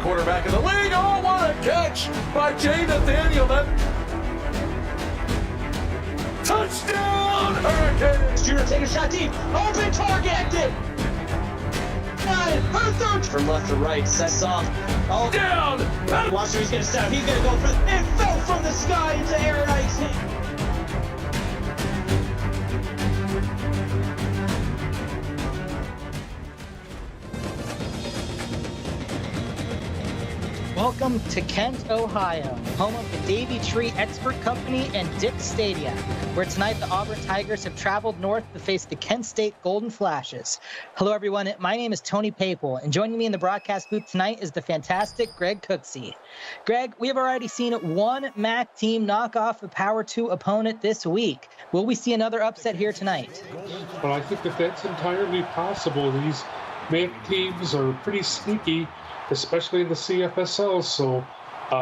quarterback in the league. Oh, what a catch by Jay Nathaniel. Touchdown, Hurricanes! Junior take a shot deep. Open target. From left to right, sets off. Oh, down! Watch who he's going to step. He's going to go for it. It fell from the sky into air icing. Welcome to Kent, Ohio, home of the Davy Tree Expert Company and Dick's Stadium, where tonight the Auburn Tigers have traveled north to face the Kent State Golden Flashes. Hello, everyone. My name is Tony Papel, and joining me in the broadcast booth tonight is the fantastic Greg Cooksey. Greg, we have already seen one MAC team knock off a Power 2 opponent this week. Will we see another upset here tonight? Well, I think that's entirely possible. These MAC teams are pretty sneaky, especially in the CFSL, so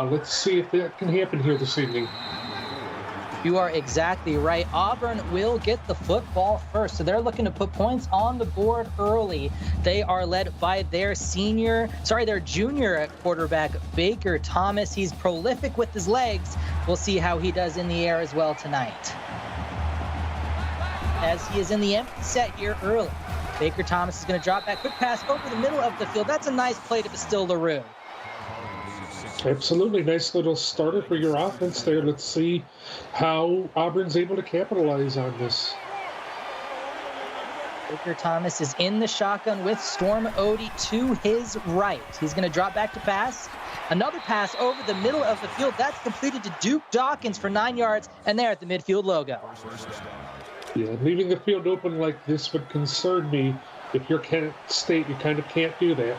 let's see if that can happen here this evening. You are exactly right. Auburn will get the football first, so they're looking to put points on the board early. They are led by their junior quarterback, Baker Thomas. He's prolific with his legs. We'll see how he does in the air as well tonight, as he is in the empty set here early. Baker Thomas is going to drop back. Quick pass over the middle of the field. That's a nice play to Bastille LaRue. Absolutely. Nice little starter for your offense there. Let's see how Auburn's able to capitalize on this. Baker Thomas is in the shotgun with Storm Odie to his right. He's going to drop back to pass. Another pass over the middle of the field. That's completed to Duke Dawkins for 9 yards, and there at the midfield logo. Yeah, leaving the field open like this would concern me. If you're Kent State, you kind of can't do that.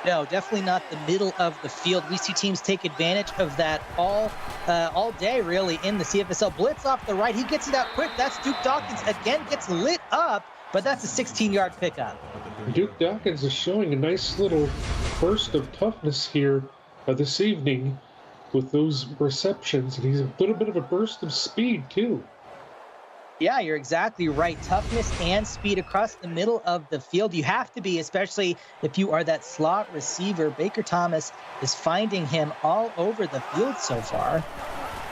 No, definitely not the middle of the field. We see teams take advantage of that all day, really, in the CFSL. Blitz off the right. He gets it out quick. That's Duke Dawkins again, gets lit up, but that's a 16-yard pickup. Duke Dawkins is showing a nice little burst of toughness here this evening with those receptions, and he's a little bit of a burst of speed, too. Yeah, you're exactly right. Toughness and speed across the middle of the field. You have to be, especially if you are that slot receiver. Baker Thomas is finding him all over the field so far.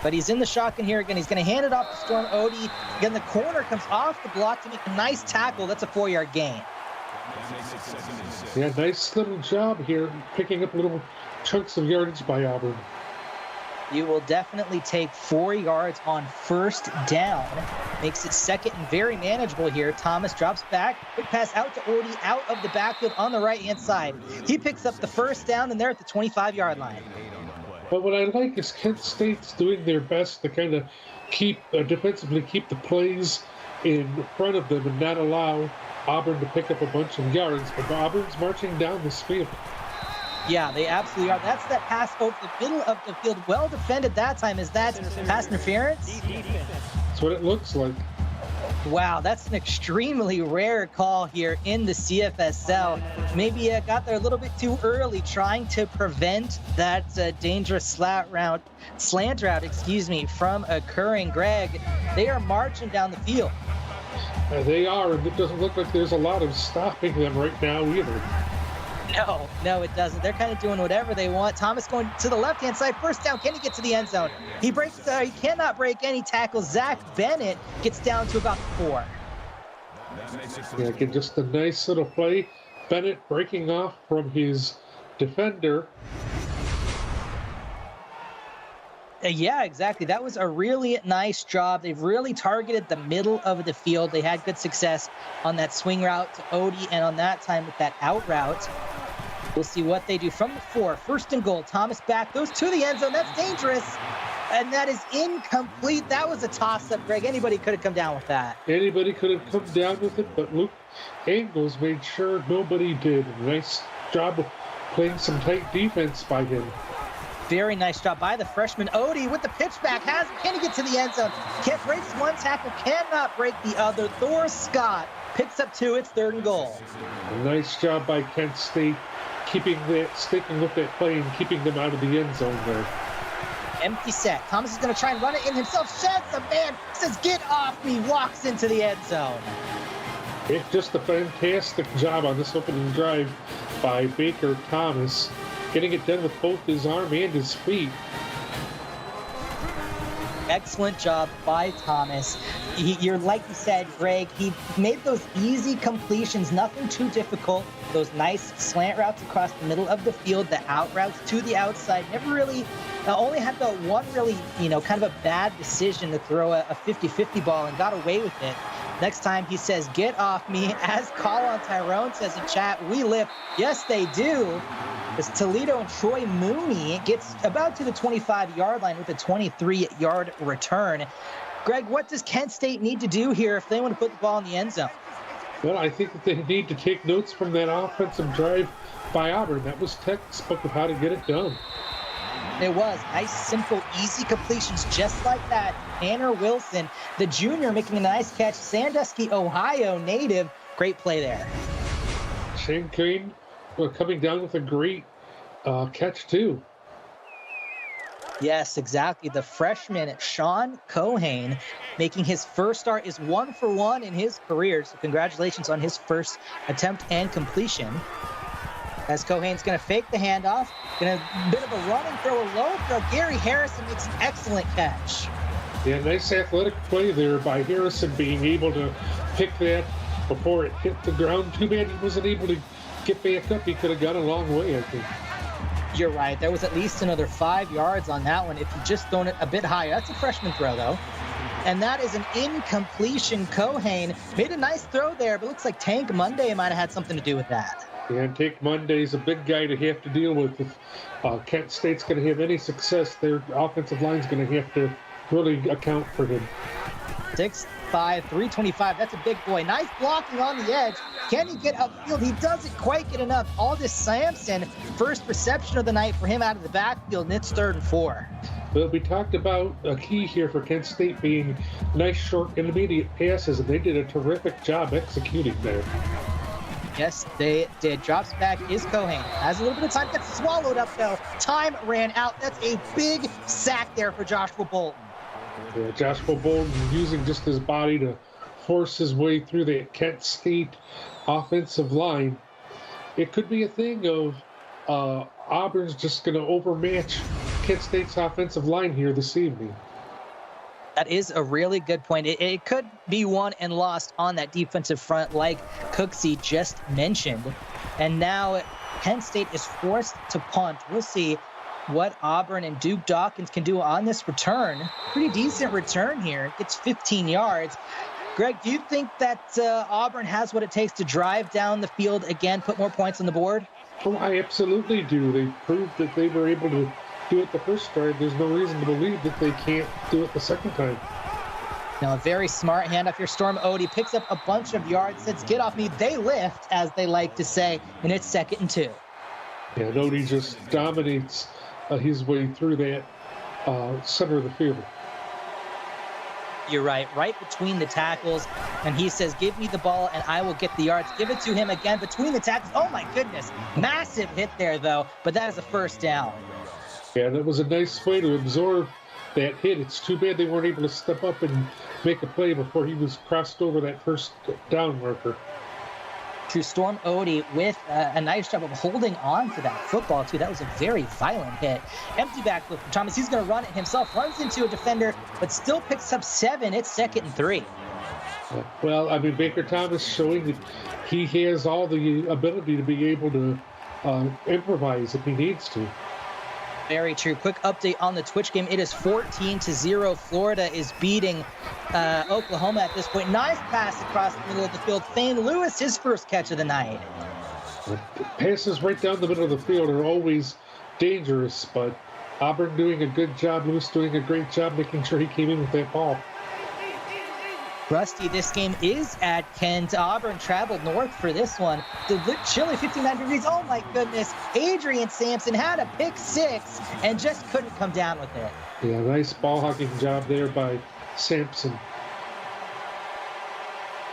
But he's in the shotgun here again. He's going to hand it off to Storm Odie. Again, the corner comes off the block to make a nice tackle. That's a 4-yard gain. Yeah, nice little job here, picking up little chunks of yardage by Auburn. You will definitely take 4 yards on first down. Makes it second and very manageable here. Thomas drops back. Quick pass out to Odie, out of the backfield on the right-hand side. He picks up the first down, and they're at the 25-yard line. But what I like is Kent State's doing their best to kind of defensively keep the plays in front of them and not allow Auburn to pick up a bunch of yards. But Auburn's marching down this field. Yeah, they absolutely are. That's that pass over the middle of the field. Well defended that time. Is that pass interference? That's what it looks like. Wow, that's an extremely rare call here in the CFSL. Maybe got there a little bit too early, trying to prevent that dangerous slant route, from occurring. Greg, they are marching down the field. They are, and it doesn't look like there's a lot of stopping them right now either. No, it doesn't. They're kind of doing whatever they want. Thomas going to the left-hand side. First down. Can he get to the end zone? He cannot break any tackles. Zach Bennett gets down to about 4. Yeah, again, just a nice little play. Bennett breaking off from his defender. Yeah, exactly. That was a really nice job. They've really targeted the middle of the field. They had good success on that swing route to Odie, and on that time with that out route. We'll see what they do from the 4. First and goal. Thomas back, goes to the end zone. That's dangerous. And that is incomplete. That was a toss-up, Greg. Anybody could have come down with that. Anybody could have come down with it, but Luke Angles made sure nobody did. Nice job of playing some tight defense by him. Very nice job by the freshman. Odie with the pitch back. Can he get to the end zone? Can't break one tackle, cannot break the other. Thor Scott picks up 2. It's 3rd and goal. A nice job by Kent State, sticking with that play and keeping them out of the end zone there. Empty set. Thomas is going to try and run it in himself. Sheds a man. Says, get off me. Walks into the end zone. It's just a fantastic job on this opening drive by Baker Thomas. getting it done with both his arm and his feet. Excellent job by Thomas. You're like you said, Greg, he made those easy completions, nothing too difficult. Those nice slant routes across the middle of the field, the out routes to the outside. Never really, only had the one really, kind of a bad decision to throw a 50-50 ball and got away with it. Next time he says, get off me. As Colin Tyrone says in chat, we lift. Yes, they do. As Toledo and Troy Mooney gets about to the 25-yard line with a 23-yard return. Greg, what does Kent State need to do here if they want to put the ball in the end zone? Well, I think that they need to take notes from that offensive drive by Auburn. That was textbook of how to get it done. It was. Nice, simple, easy completions just like that. Tanner Wilson, the junior, making a nice catch. Sandusky, Ohio native. Great play there. Shane Kane coming down with a great catch, too. Yes, exactly. The freshman, Sean Cohane, making his first start, is 1 for 1 in his career. So congratulations on his first attempt and completion. As Cohane's going to fake the handoff, going to bit of a run and throw a low throw. Gary Harrison makes an excellent catch. Yeah, nice athletic play there by Harrison, being able to pick that before it hit the ground. Too bad he wasn't able to get back up. He could have gone a long way, I think. You're right. There was at least another 5 yards on that one if you just thrown it a bit higher. That's a freshman throw, though. And that is an incompletion. Cohane made a nice throw there, but looks like Tank Monday might have had something to do with that. Yeah, and Tank Monday's a big guy to have to deal with. If Kent State's going to have any success, their offensive line's going to have to really account for him. 6'5", 325. That's a big boy. Nice blocking on the edge. Can he get upfield? He doesn't quite get enough. Aldis Sampson, first reception of the night for him out of the backfield, and it's 3rd and 4. Well, we talked about a key here for Kent State being nice, short, intermediate passes, and they did a terrific job executing there. Yes, they did. Drops back is Cohane. Has a little bit of time. Gets swallowed up, though. Time ran out. That's a big sack there for Joshua Bolton. Yeah, Joshua Bolton using just his body to force his way through the Kent State offensive line. It could be a thing of Auburn's just going to overmatch Kent State's offensive line here this evening. That is a really good point. It could be won and lost on that defensive front, like Cooksey just mentioned. And now Kent State is forced to punt. We'll see what Auburn and Duke Dawkins can do on this return. Pretty decent return here. It's 15 yards. Greg, do you think that Auburn has what it takes to drive down the field again, put more points on the board? Oh, I absolutely do. They proved that they were able to do it the first time. There's no reason to believe that they can't do it the second time. Now, a very smart handoff here. Storm Odie picks up a bunch of yards, says, get off me. They lift, as they like to say, and it's 2nd and 2. Yeah, Odie just dominates his way through that center of the field. You're right between the tackles, and he says, give me the ball and I will get the yards. Give it to him again between the tackles. Oh my goodness, massive hit there though, but that is a first down. Yeah, that was a nice way to absorb that hit. It's too bad they weren't able to step up and make a play before he was crossed over that first down marker. To Storm Odie with a nice job of holding on to that football, too. That was a very violent hit. Empty backfield for Thomas. He's going to run it himself. Runs into a defender, but still picks up 7. It's 2nd and 3. Well, I mean, Baker Thomas showing that he has all the ability to be able to improvise if he needs to. Very true. Quick update on the Twitch game. It is 14-0. Florida is beating Oklahoma at this point. Nice pass across the middle of the field. Thane Lewis, his first catch of the night. Passes right down the middle of the field are always dangerous, but Auburn doing a good job. Lewis doing a great job making sure he came in with that ball. Rusty, this game is at Kent. Auburn traveled north for this one. The chilly 59 degrees. Oh, my goodness. Adrian Sampson had a pick 6 and just couldn't come down with it. Yeah, nice ball hawking job there by Sampson.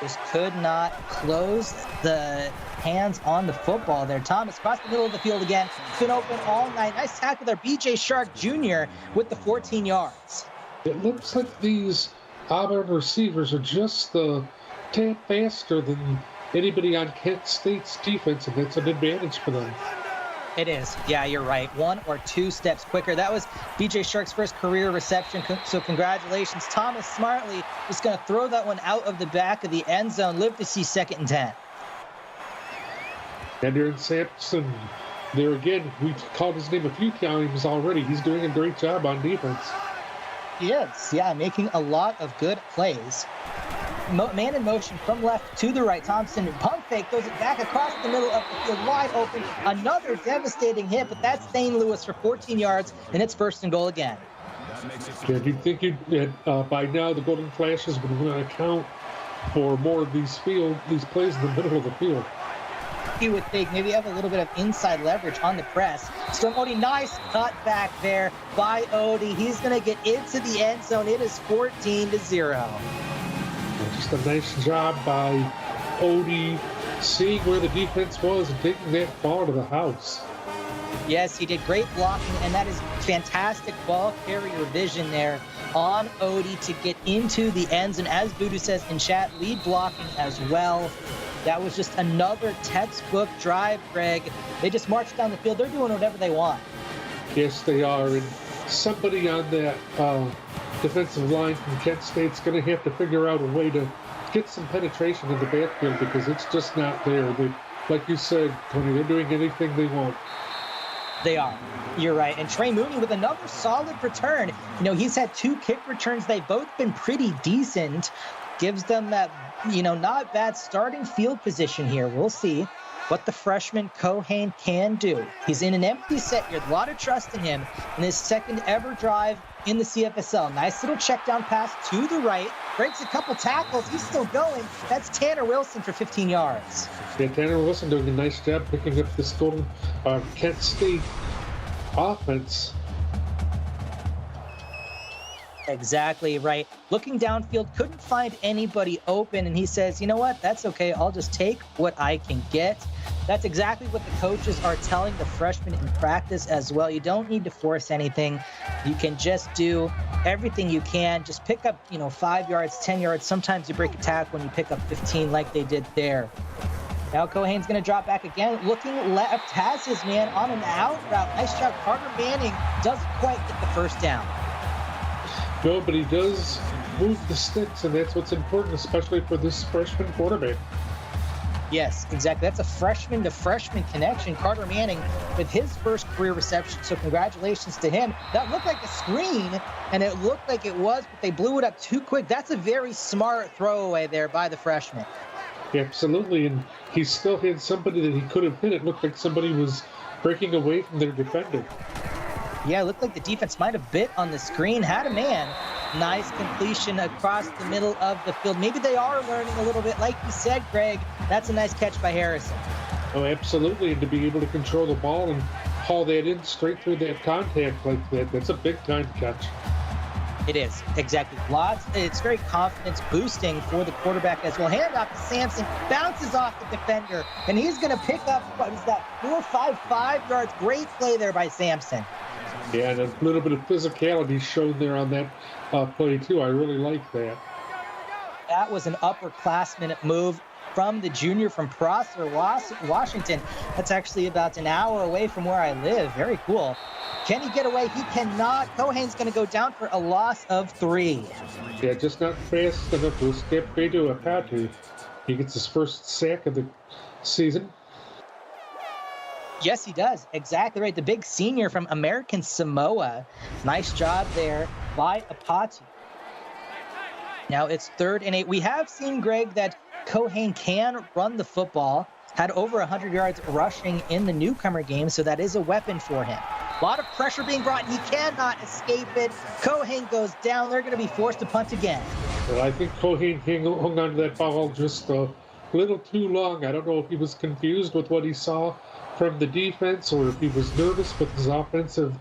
Just could not close the hands on the football there. Thomas across the middle of the field again. It's been open all night. Nice tackle there. B.J. Shark Jr. with the 14 yards. It looks like these Auburn receivers are just a tad faster than anybody on Kent State's defense, and that's an advantage for them. It is. Yeah, you're right. 1 or 2 steps quicker. That was BJ Shark's first career reception, so congratulations. Thomas smartly just going to throw that one out of the back of the end zone. Live to see 2nd and 10. And Aaron Sampson, there again, we've called his name a few times already. He's doing a great job on defense. He is, yeah, making a lot of good plays. Man in motion from left to the right. Thompson, pump fake, throws it back across the middle of the field, wide open. Another devastating hit, but that's St. Louis for 14 yards, and it's 1st and goal again. Yeah, you'd think by now the Golden Flashes would want to account for more of these plays in the middle of the field. You would think maybe have a little bit of inside leverage on the press. Storm Odie, nice cut back there by Odie. He's going to get into the end zone. It is 14-0. Just a nice job by Odie seeing where the defense was and taking that ball to the house. Yes, he did great blocking, and that is fantastic ball carrier vision there on Odie to get into the ends. And as Voodoo says in chat, lead blocking as well. That was just another textbook drive, Greg. They just marched down the field. They're doing whatever they want. Yes, they are. And somebody on that defensive line from Kent State's going to have to figure out a way to get some penetration in the backfield because it's just not there. Like you said, Tony, they're doing anything they want. They are. You're right. And Trey Mooney with another solid return. You know, he's had 2 kick returns. They've both been pretty decent. Gives them that, not bad starting field position here. We'll see what the freshman Cohane can do. He's in an empty set here. A lot of trust in him in his 2nd ever drive in the CFSL. Nice little check down pass to the right. Breaks a couple tackles. He's still going. That's Tanner Wilson for 15 yards. Yeah, Tanner Wilson doing a nice job picking up this Kent State offense. Exactly right. Looking downfield, couldn't find anybody open, and he says, you know what, that's okay. I'll just take what I can get. That's exactly what the coaches are telling the freshmen in practice as well. You don't need to force anything. You can just do everything you can. Just pick up, 5 yards, 10 yards. Sometimes you break a tackle when you pick up 15 like they did there. Now Cohane's going to drop back again. Looking left, has his man on an out route. Nice job. Carter Manning doesn't quite get the first down. No, but he does move the sticks, and that's what's important, especially for this freshman quarterback. Yes, exactly. That's a freshman-to-freshman connection. Carter Manning with his first career reception, so congratulations to him. That looked like a screen, and it looked like it was, but they blew it up too quick. That's a very smart throwaway there by the freshman. Absolutely, and he still had somebody that he could have hit. It looked like somebody was breaking away from their defender. Yeah, it looked like the defense might have bit on the screen, had a man. Nice completion across the middle of the field. Maybe they are learning a little bit. Like you said, Greg, that's a nice catch by Harrison. Oh, absolutely, and to be able to control the ball and haul that in straight through that contact like that, that's a big-time catch. It is, exactly. It's very confidence boosting for the quarterback as well. Hand off to Sampson, bounces off the defender, and he's going to pick up, 5 yards. Great play there by Sampson. Yeah, and a little bit of physicality shown there on that play, too. I really like that. That was an upperclassman move from the junior from Prosser, Washington. That's actually about an hour away from where I live. Very cool. Can he get away? He cannot. Cohane's going to go down for a loss of 3. Yeah, just not fast enough to escape Beto Apatu. He gets his first sack of the season. Yes, he does. Exactly right. The big senior from American Samoa. Nice job there by Apatu. Now it's 3rd and 8. We have seen, Greg, that Cohane can run the football. Had over 100 yards rushing in the newcomer game, so that is a weapon for him. A lot of pressure being brought. He cannot escape it. Cohane goes down. They're going to be forced to punt again. Well, I think Cohane hung on to that ball just a little too long. I don't know if he was confused with what he saw from the defense or if he was nervous with his offensive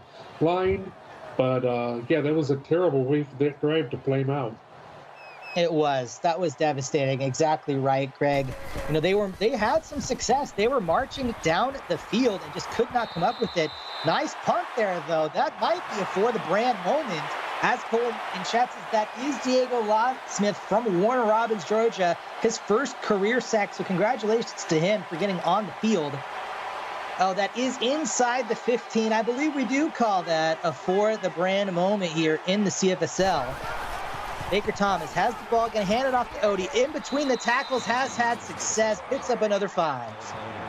line. But, yeah, that was a terrible way for that drive to play him out. It was. That was devastating. Exactly right, Greg. They had some success. They were marching down the field and just could not come up with it. Nice punt there, though. That might be a for the brand moment. As Cole in chat says, that is Diego Locksmith from Warner Robins, Georgia. His first career sack, so congratulations to him for getting on the field. Oh, that is inside the 15. I believe we do call that a for the brand moment here in the CFSL. Baker Thomas has the ball, going to hand it off to Odie. In between the tackles, has had success, picks up another 5.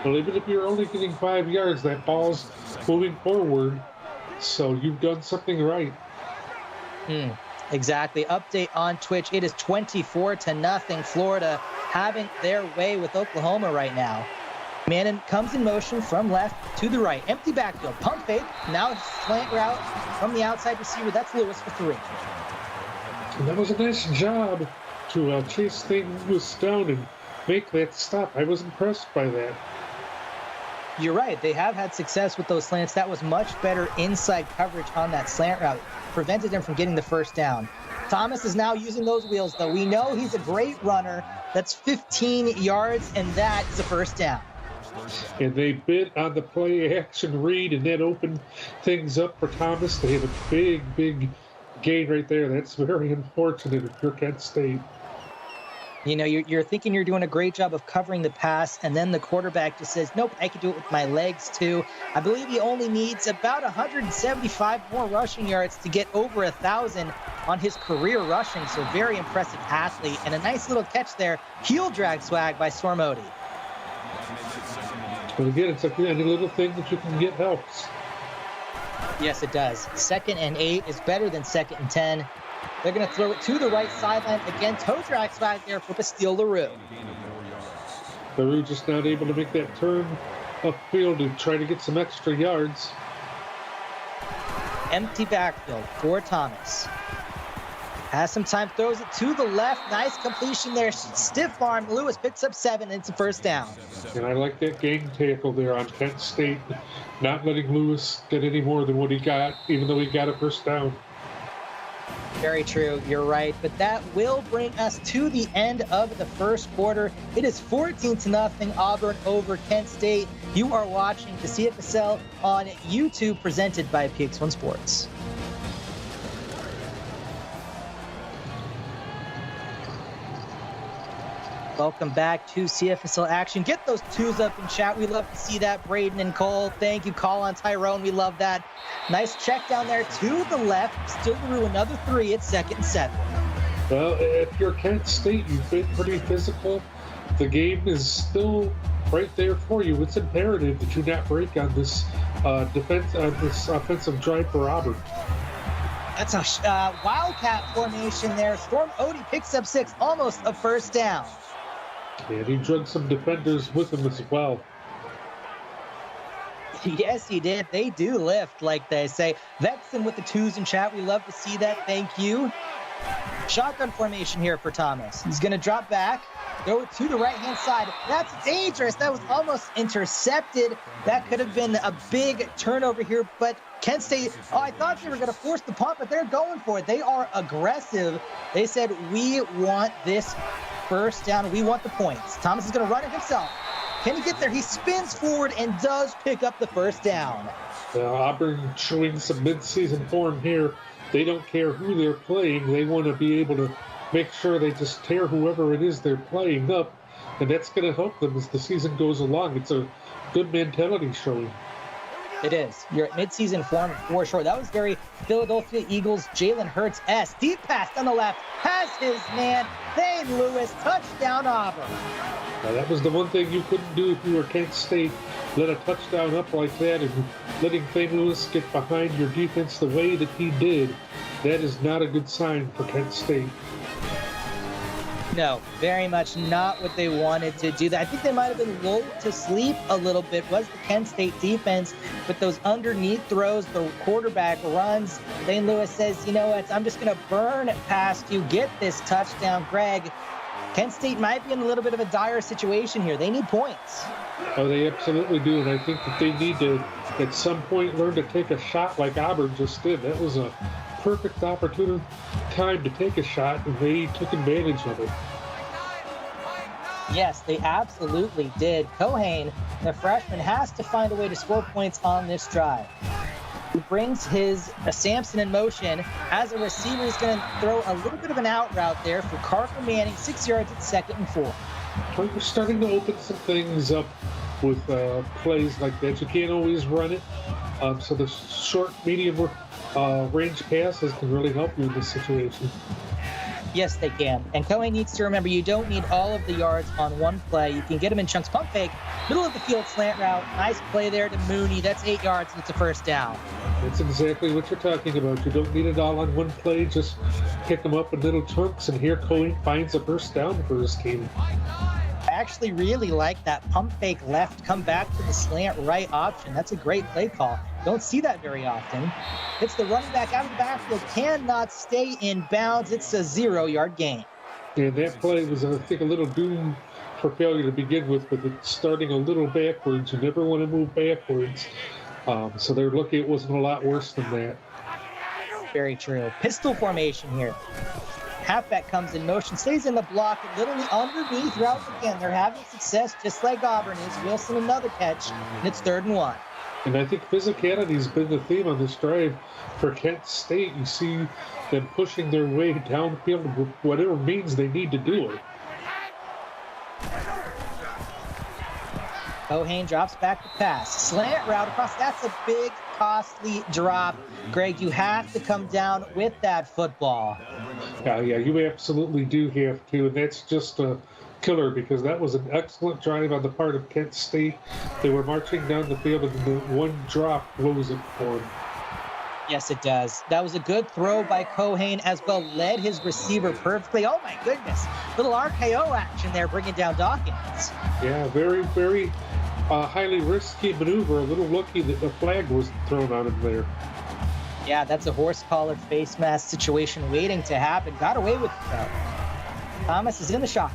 Well, even if you're only getting 5 yards, that ball's moving forward, so you've done something right. Exactly. Update on Twitch. It is 24-0. Florida having their way with Oklahoma right now. Mannon comes in motion from left to the right. Empty backfield. Pump fake. Now slant route from the outside receiver. That's Lewis for 3. And that was a nice job to chase things down and make that stop. I was impressed by that. You're right. They have had success with those slants. That was much better inside coverage on that slant route. Prevented him from getting the first down. Thomas is now using those wheels, though. We know he's a great runner. That's 15 yards, and that is a first down. And they bit on the play action read, and that opened things up for Thomas. They have a big gain right there. That's very unfortunate if you're Kent State. You know, you're thinking you're doing a great job of covering the pass, and then the quarterback just says, nope, I can do it with my legs too. I believe he only needs about 175 more rushing yards to get over 1,000 on his career rushing. So very impressive athlete, and a nice little catch there. Heel drag swag by Storm Odie. But again, it's like any little thing that you can get helps. Yes, it does. 2nd and 8 is better than 2nd and 10. They're going to throw it to the right sideline. Again, toe drag swag there for Bastille LaRue. LaRue just not able to make that turn upfield to try to get some extra yards. Empty backfield for Thomas. Has some time, throws it to the left. Nice completion there. Stiff arm. Lewis picks up 7, and it's a first down. And I like that gang tackle there on Kent State, not letting Lewis get any more than what he got, even though he got a first down. Very true. You're right. But that will bring us to the end of the first quarter. It is 14-0 Auburn over Kent State. You are watching the CFSL on YouTube, presented by PX1 Sports. Welcome back to CFSL action. Get those 2s up in chat. We love to see that. Braden and Cole. Thank you. Call on Tyrone. We love that. Nice check down there to the left. Still through another 3. It's 2nd and 7. Well, if you're Kent State, you've been pretty physical. The game is still right there for you. It's imperative that you not break on this this offensive drive for Auburn. That's a wildcat formation there. Storm Odie picks up 6, almost a first down. And he drug some defenders with him as well. Yes, he did. They do lift, like they say. Vexen with the 2s in chat. We love to see that. Thank you. Shotgun formation here for Thomas. He's going to drop back, go to the right-hand side. That's dangerous. That was almost intercepted. That could have been a big turnover here, but Kent State, I thought they were going to force the punt, but they're going for it. They are aggressive. They said, we want this first down. We want the points. Thomas is going to run it himself. Can he get there? He spins forward and does pick up the first down. Auburn showing some mid-season form here. They don't care who they're playing. They want to be able to make sure they just tear whoever it is they're playing up, and that's going to help them as the season goes along. It's a good mentality showing. It is. You're at mid-season form for sure. That was very Philadelphia Eagles. Jalen Hurts-esque. Deep pass on the left. Has his man. Thane Lewis. Touchdown Auburn. Now, that was the one thing you couldn't do if you were Kent State. Let a touchdown up like that and letting Thane Lewis get behind your defense the way that he did. That is not a good sign for Kent State. No, very much not what they wanted to do. I think they might have been lulled to sleep a little bit, was the Kent State defense, but those underneath throws, the quarterback runs. Thane Lewis says, you know what, I'm just going to burn past you, get this touchdown. Greg, Kent State might be in a little bit of a dire situation here. They need points. Oh, they absolutely do, and I think that they need to, at some point, learn to take a shot like Auburn just did. That was a perfect opportune time to take a shot, and they took advantage of it. Yes, they absolutely did. Cohane, the freshman, has to find a way to score points on this drive. He brings his Sampson in motion. As a receiver, he's going to throw a little bit of an out route there for Carter Manning, 6 yards at 2nd and 4. We're starting to open some things up with plays like that. You can't always run it. So the short, medium range passes can really help you in this situation. Yes, they can. And Cohen needs to remember you don't need all of the yards on one play. You can get them in chunks. Pump fake, middle of the field slant route. Nice play there to Mooney. That's 8 yards and it's a first down. That's exactly what you're talking about. You don't need it all on one play. Just pick them up in little chunks, and here Cohen finds a first down for his team. I actually really like that pump fake left, come back to the slant right option. That's a great play call. Don't see that very often. It's the running back out of the backfield, cannot stay in bounds. It's a 0-yard gain. And that play was, I think, a little doomed for failure to begin with it starting a little backwards. You never want to move backwards. So they're lucky it wasn't a lot worse than that. Very true. Pistol formation here. Halfback comes in motion, stays in the block, and literally underneath route again. They're having success just like Auburn is. Wilson another catch, and it's 3rd and 1. And I think physicality's been the theme on this drive for Kent State. You see them pushing their way downfield with whatever means they need to do it. O'Hain drops back to pass. Slant route across. That's a big, costly drop. Greg, you have to come down with that football. Yeah, you absolutely do have to. And that's just a killer because that was an excellent drive on the part of Kent State. They were marching down the field and the one drop blows it for them. Yes, it does. That was a good throw by Cohen as well. Led his receiver perfectly. Oh, my goodness. Little RKO action there, bringing down Dawkins. Yeah, very, very highly risky maneuver. A little lucky that the flag was thrown on him there. Yeah, that's a horse collar face mask situation waiting to happen. Got away with it, though. Thomas is in the shot.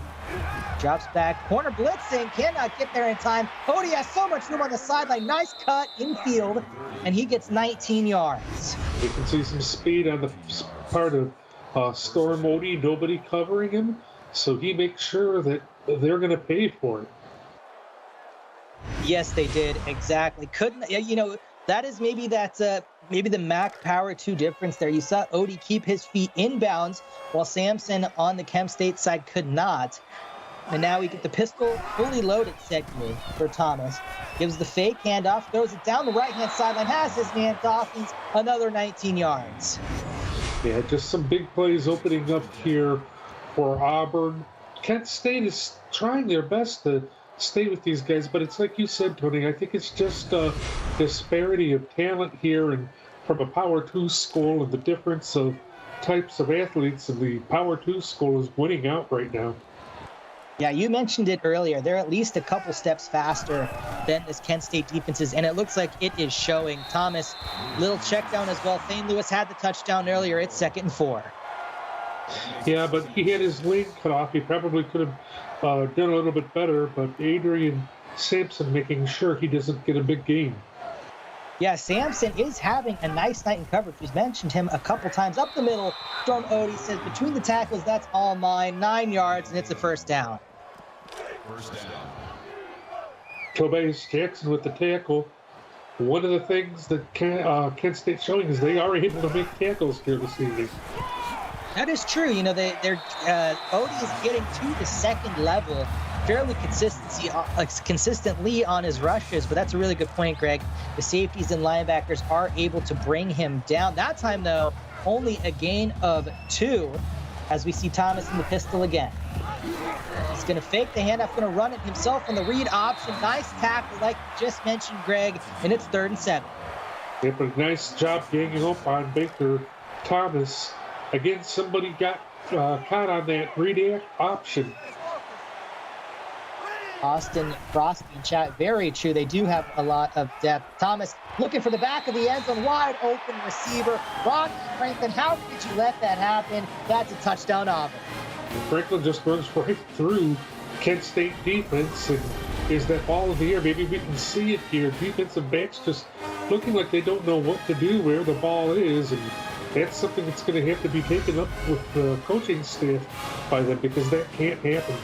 Drops back. Corner blitzing. Cannot get there in time. Odie has so much room on the sideline. Nice cut infield. And he gets 19 yards. You can see some speed on the part of Storm Odie. Nobody covering him. So he makes sure that they're going to pay for it. Yes, they did. Exactly. Couldn't, you know, that is maybe the Mac Power 2 difference there. You saw Odie keep his feet inbounds while Sampson on the Kemp State side could not. And now we get the pistol fully loaded set here for Thomas. Gives the fake handoff, throws it down the right-hand sideline, has his man Dawkins, another 19 yards. Yeah, just some big plays opening up here for Auburn. Kent State is trying their best to stay with these guys, but it's like you said, Tony, I think it's just a disparity of talent here and from a Power 2 school and the difference of types of athletes, and the Power 2 school is winning out right now. Yeah, you mentioned it earlier. They're at least a couple steps faster than this Kent State defense is, and it looks like it is showing. Thomas, little check down as well. Thane Lewis had the touchdown earlier. It's 2nd and 4. Yeah, but he had his lane cut off. He probably could have done a little bit better, but Adrian Sampson making sure he doesn't get a big gain. Yeah, Sampson is having a nice night in coverage. We've mentioned him a couple times. Up the middle, Storm Odie says, between the tackles, that's all mine. 9 yards, and it's a first down. Tobias Jackson with the tackle. One of the things that Kent State's showing is they are able to make tackles here this evening. That is true. You know, Odie is getting to the second level fairly consistently on his rushes, but that's a really good point, Greg. The safeties and linebackers are able to bring him down. That time, though, only a gain of 2 as we see Thomas in the pistol again. He's going to fake the handoff, going to run it himself on the read option. Nice tackle, like you just mentioned, Greg, and it's 3rd and 7. Yeah, but nice job ganging up on Baker Thomas. Again, somebody got caught on that read option. Austin Frosty in chat, very true. They do have a lot of depth. Thomas looking for the back of the end zone, wide open receiver. Rocky Franklin, how did you let that happen? That's a touchdown, Auburn. Franklin just runs right through Kent State defense, and is that ball in the air? Maybe we can see it here. Defensive backs just looking like they don't know what to do, where the ball is, and that's something that's going to have to be taken up with the coaching staff by them, because that can't happen.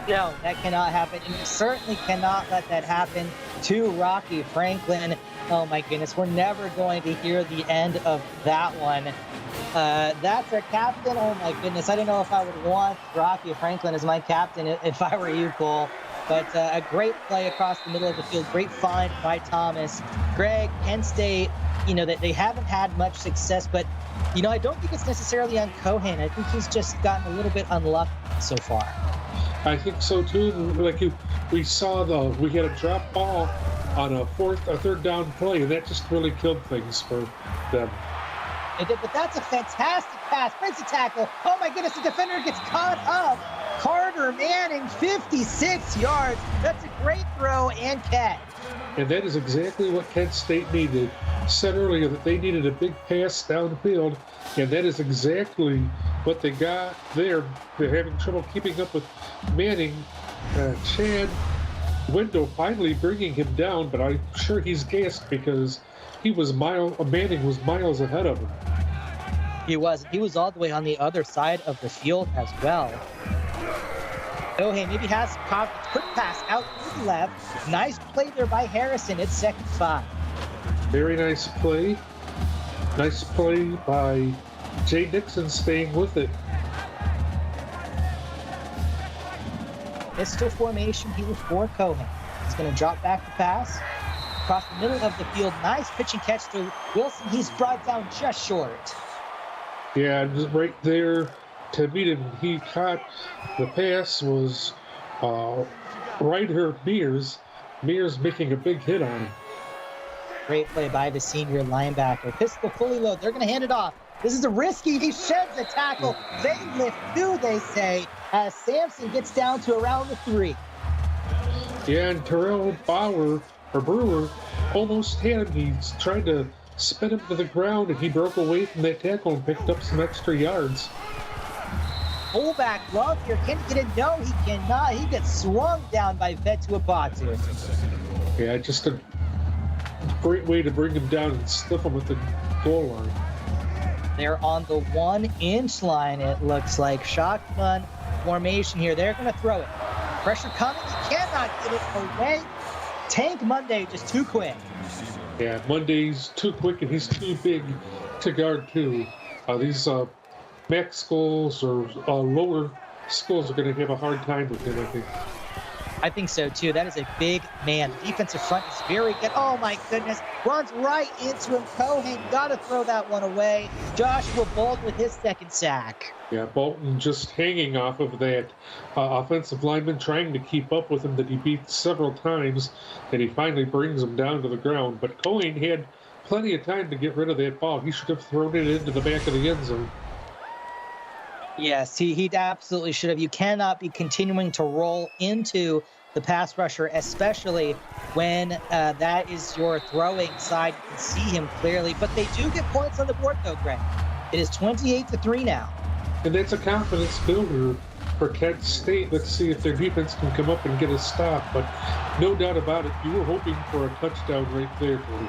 No, that cannot happen, and you certainly cannot let that happen to Rocky Franklin. Oh my goodness, we're never going to hear the end of that one. That's our captain. Oh my goodness, I don't know if I would want Rocky Franklin as my captain if I were you, Cole. But a great play across the middle of the field. Great find by Thomas. Greg, Kent State, that they haven't had much success, but, I don't think it's necessarily on Cohen. I think he's just gotten a little bit unlucky so far. I think so too. Like we had a drop ball on a third down play, and that just really killed things for them. It did, but that's a fantastic pass. Breaks a tackle. Oh my goodness, the defender gets caught up. Carter Manning, 56 yards. That's a great throw and catch. And that is exactly what Kent State needed. Said earlier that they needed a big pass downfield, and that is exactly what they got there. They're having trouble keeping up with Manning. Chad Window finally bringing him down, but I'm sure he's gassed because Manning was miles ahead of him. He was all the way on the other side of the field as well. Oh, hey, maybe has some confidence. Quick pass out to the left. Nice play there by Harrison. It's 2nd and 5. Very nice play. Nice play by Jay Dixon staying with it. Pistol formation here for Cohen. He's going to drop back the pass. Across the middle of the field. Nice pitch and catch to Wilson. He's brought down just short. Yeah, right there to meet him. He caught the pass was Ryder Mears. Mears making a big hit on him. Great play by the senior linebacker. Pistol fully loaded. They're going to hand it off. This is a risky. He sheds a tackle. They lift two, they say, as Sampson gets down to around the 3. Yeah, and Terrell Brewer almost had him. He's trying to spin him to the ground, and he broke away from that tackle and picked up some extra yards. Fullback Love here. Can he get it? No, he cannot. He gets swung down by Vetu Abatu. Yeah, just a great way to bring him down and stiff him at the goal line. They're on the 1-inch line, it looks like. Shotgun formation here. They're going to throw it. Pressure coming. He cannot get it away. Tank Monday just too quick. Yeah, Monday's too quick, and he's too big to guard, too. These max schools or lower schools are going to have a hard time with him, I think. I think so, too. That is a big man. Defensive front is very good. Oh, my goodness. Runs right into him. Cohen got to throw that one away. Joshua Bolt with his 2nd sack. Yeah, Bolton just hanging off of that offensive lineman, trying to keep up with him that he beat several times, and he finally brings him down to the ground. But Cohen had plenty of time to get rid of that ball. He should have thrown it into the back of the end zone. Yes, he absolutely should have. You cannot be continuing to roll into the pass rusher, especially when that is your throwing side. You can see him clearly, but they do get points on the board, though, Greg. It is 28-3 now. And that's a confidence builder for Kent State. Let's see if their defense can come up and get a stop. But no doubt about it, you were hoping for a touchdown right there, Tony.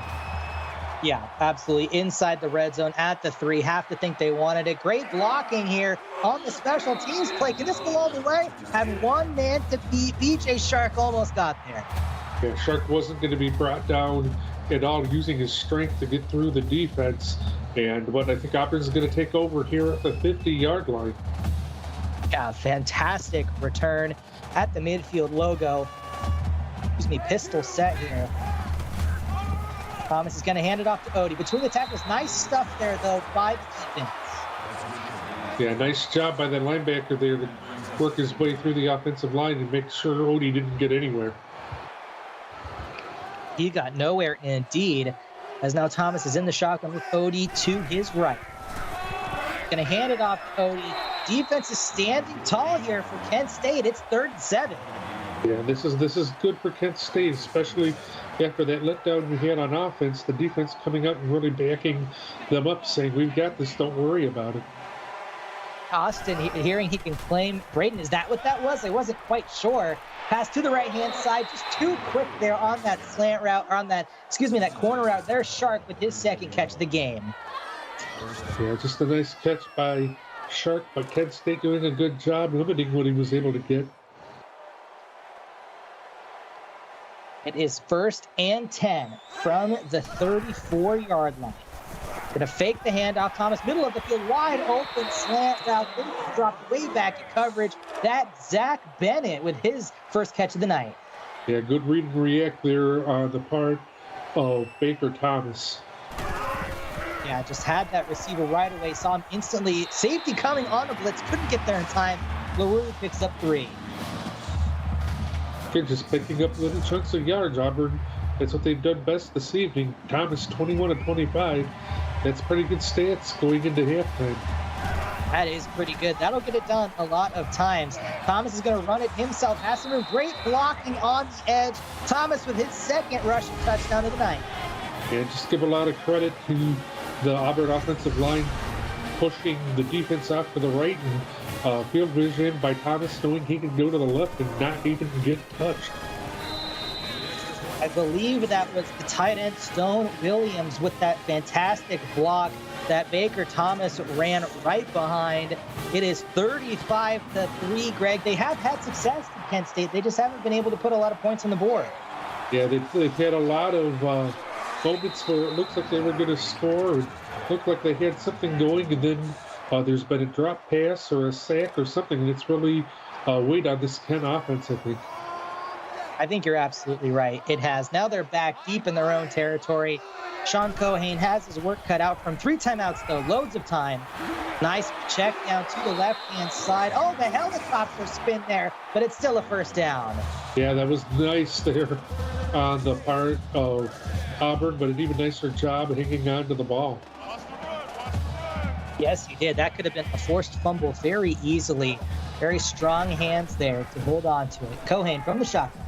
Yeah, absolutely. Inside the red zone at the 3. Have to think they wanted it. Great blocking here on the special teams play. Can this go all the way? Have one man to beat. BJ Shark almost got there. Yeah, Shark wasn't going to be brought down at all, using his strength to get through the defense. And what I think Auburn's going to take over here at the 50-yard line. Yeah, fantastic return at the midfield logo. Pistol set here. Thomas is going to hand it off to Odie. Between the tackles, nice stuff there, though, by the defense. Yeah, nice job by that linebacker there to work his way through the offensive line and make sure Odie didn't get anywhere. He got nowhere, indeed, as now Thomas is in the shotgun with Odie to his right. Going to hand it off to Odie. Defense is standing tall here for Kent State. It's 3rd and 7. Yeah, this is good for Kent State, especially after that letdown we had on offense. The defense coming up and really backing them up, saying, "We've got this, don't worry about it." Austin, hearing he can claim Braden, is that what that was? I wasn't quite sure. Pass to the right-hand side, just too quick there on that slant route, or on that corner route. There's Shark with his 2nd catch of the game. Yeah, just a nice catch by Shark, but Kent State doing a good job limiting what he was able to get. It is 1st and 10 from the 34-yard line. Gonna fake the handoff. Thomas, middle of the field, wide open, slant route, dropped way back in coverage. That's Zach Bennett with his first catch of the night. Yeah, good read and react there on the part of Baker Thomas. Yeah, just had that receiver right away, saw him instantly. Safety coming on the blitz, couldn't get there in time. LaRue picks up 3. They're just picking up little chunks of yards, Auburn. That's what they've done best this evening. Thomas 21 of 25. That's pretty good stats going into halftime. That is pretty good. That'll get it done a lot of times. Thomas is going to run it himself. Has some great blocking on the edge. Thomas with his second rushing touchdown of the night. Yeah, just give a lot of credit to the Auburn offensive line pushing the defense off to the right and field vision by Thomas knowing he can go to the left and not even get touched. I believe that was the tight end Stone Williams with that fantastic block that Baker Thomas ran right behind. It is 35-3, Greg. They have had success in Kent State. They just haven't been able to put a lot of points on the board. Yeah, they've had a lot of moments where it looks like they were going to score. It looked like they had something going, and then there's been a drop pass or a sack or something, and it's really weighed on this Kent offense, I think. I think you're absolutely right. It has. Now they're back deep in their own territory. Sean Cohane has his work cut out from 3 timeouts, though. Loads of time. Nice check down to the left-hand side. Oh, the helicopter spin there, but it's still a first down. Yeah, that was nice there on the part of Auburn, but an even nicer job hanging on to the ball. Yes, he did. That could have been a forced fumble very easily. Very strong hands there to hold on to it. Cohane from the shotgun.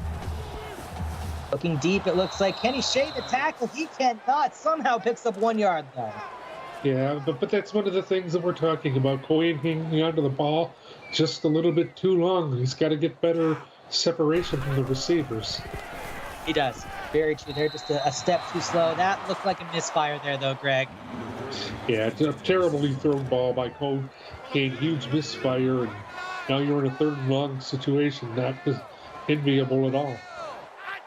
Looking deep, it looks like. Can he shade the tackle? He cannot. Somehow picks up 1 yard, though. Yeah, but that's one of the things that we're talking about. Cohen hanging onto the ball just a little bit too long. He's got to get better separation from the receivers. He does. Very true. They're just a step too slow. That looked like a misfire there, though, Greg. Yeah, it's a terribly thrown ball by Cohen. Huge misfire, and now you're in a 3rd and long situation. Not enviable at all.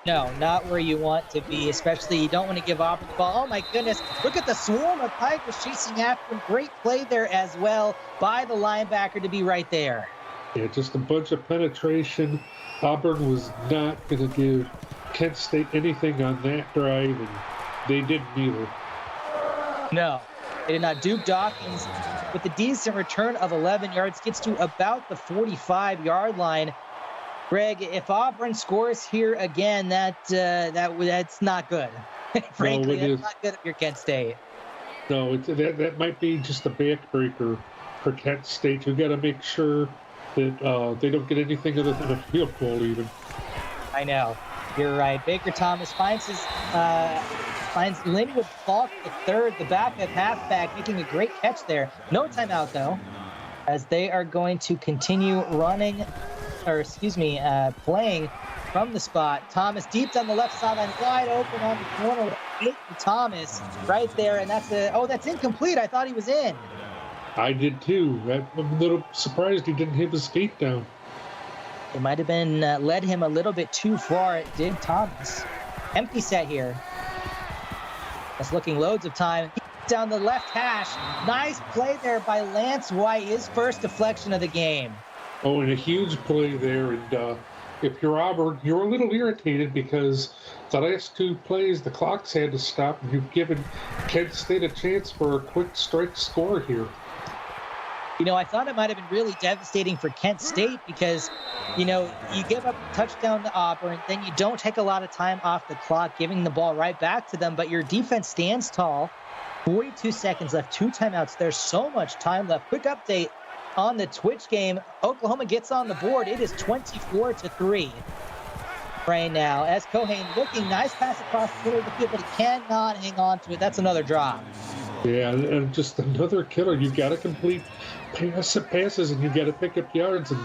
No, not where you want to be, especially you don't want to give Auburn the ball. Oh, my goodness. Look at the swarm of Tigers chasing after him. Great play there as well by the linebacker to be right there. Yeah, just a bunch of penetration. Auburn was not going to give Kent State anything on that drive, and they didn't either. No, they did not. Duke Dawkins, with a decent return of 11 yards, gets to about the 45-yard line. Greg, if Auburn scores here again, that's not good. Frankly, no, that's not good if you're Kent State. No, that might be just a backbreaker for Kent State. You've got to make sure that they don't get anything other than a field goal even. I know. You're right. Baker Thomas finds Linwood Falk III, the backup halfback, making a great catch there. No timeout, though, as they are going to continue playing from the spot. Thomas deep down the left sideline, wide open on the corner. Baker Thomas right there, and that's incomplete. I thought he was in. I did too. I'm a little surprised he didn't hit his feet down. It might have been led him a little bit too far. It did Thomas. Empty set here. That's looking loads of time. Down the left hash. Nice play there by Lance White. His first deflection of the game. Oh, and a huge play there. And if you're Auburn, you're a little irritated because the last 2 plays, the clock's had to stop, and you've given Kent State a chance for a quick strike score here. You know, I thought it might have been really devastating for Kent State because, you know, you give up a touchdown to Auburn, then you don't take a lot of time off the clock, giving the ball right back to them, but your defense stands tall. 42 seconds left, 2 timeouts. There's so much time left. Quick update on the Twitch game. Oklahoma gets on the board. It is 24-3 right now. As Cohane looking, nice pass across the middle of the field, but he cannot hang on to it. That's another drop. Yeah, and just another killer. You've got to complete passes, and you've got to pick up yards, and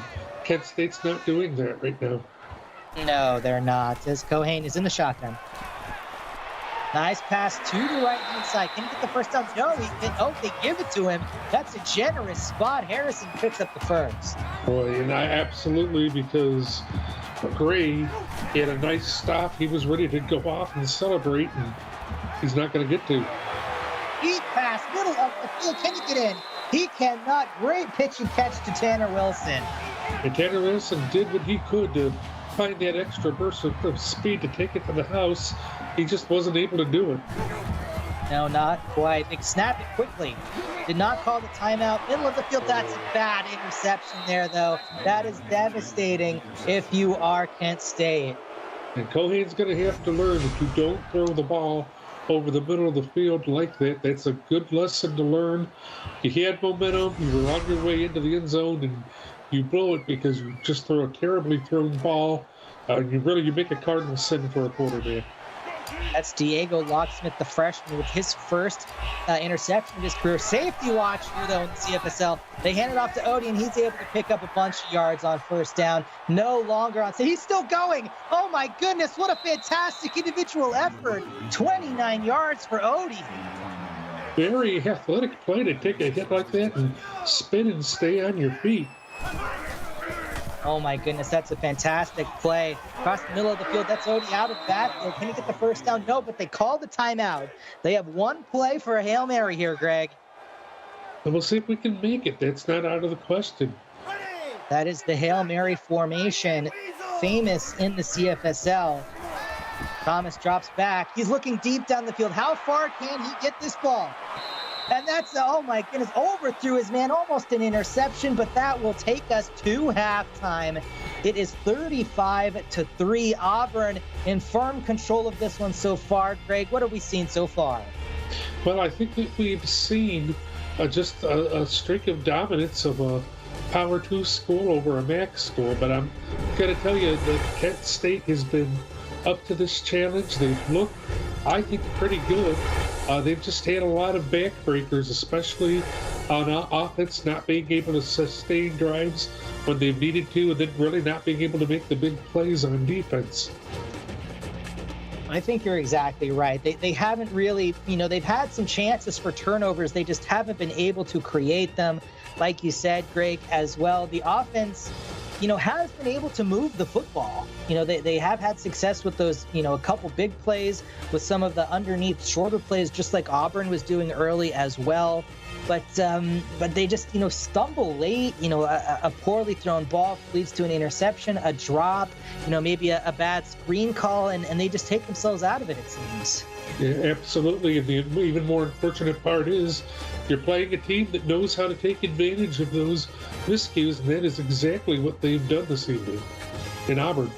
Kent State's not doing that right now. No, they're not. As Cohane is in the shotgun. Nice pass to the right-hand side. Can he get the first down? No, he can. Oh, they give it to him. That's a generous spot. Harrison picks up the first. Boy, and I absolutely, because Gray had a nice stop. He was ready to go off and celebrate, and he's not going to get to. Deep pass pass, middle of the field. Can he get in? He cannot. Great pitch and catch to Tanner Wilson. And Tanner Wilson did what he could to find that extra burst of speed to take it to the house. He just wasn't able to do it. No, not quite. They snap it quickly. Did not call the timeout. Middle of the field. That's a bad interception there, though. That is devastating if you are Kent State. And Cohen's going to have to learn, if you don't throw the ball over the middle of the field like that, that's a good lesson to learn. You had momentum. You were on your way into the end zone, and you blow it because you just throw a terribly thrown ball. You make a cardinal sin for a quarterback. That's Diego Locksmith, the freshman, with his first interception of his career. Safety watch here, though, in the CFSL. They hand it off to Odie, and he's able to pick up a bunch of yards on first down. No longer on. So he's still going. Oh, my goodness. What a fantastic individual effort. 29 yards for Odie. Very athletic play to take a hit like that and spin and stay on your feet. Oh, my goodness, that's a fantastic play. Across the middle of the field, that's Odie out of backfield. Can he get the first down? No, but they called the timeout. They have one play for a Hail Mary here, Greg. And we'll see if we can make it. That's not out of the question. That is the Hail Mary formation, famous in the CFSL. Thomas drops back. He's looking deep down the field. How far can he get this ball? And that's, oh my goodness, overthrew his man, almost an interception, but that will take us to halftime. It is 35-3. Auburn in firm control of this one so far. Greg, what have we seen so far? Well, I think that we've seen just a streak of dominance of a Power 2 school over a MAC school, but I'm going to tell you that Kent State has been up to this challenge. They've looked, I think, pretty good. They've just had a lot of backbreakers, especially on offense, not being able to sustain drives when they've needed to, and then really not being able to make the big plays on defense. I think you're exactly right. They haven't really, they've had some chances for turnovers. They just haven't been able to create them. Like you said, Greg, as well, the offense, has been able to move the football. They have had success with those, a couple big plays, with some of the underneath shorter plays, just like Auburn was doing early as well. But they just, stumble late. A poorly thrown ball leads to an interception, a drop, maybe a bad screen call, and they just take themselves out of it seems. Yeah, absolutely. And the even more unfortunate part is you're playing a team that knows how to take advantage of those miscues, and that is exactly what they've done this evening in Auburn.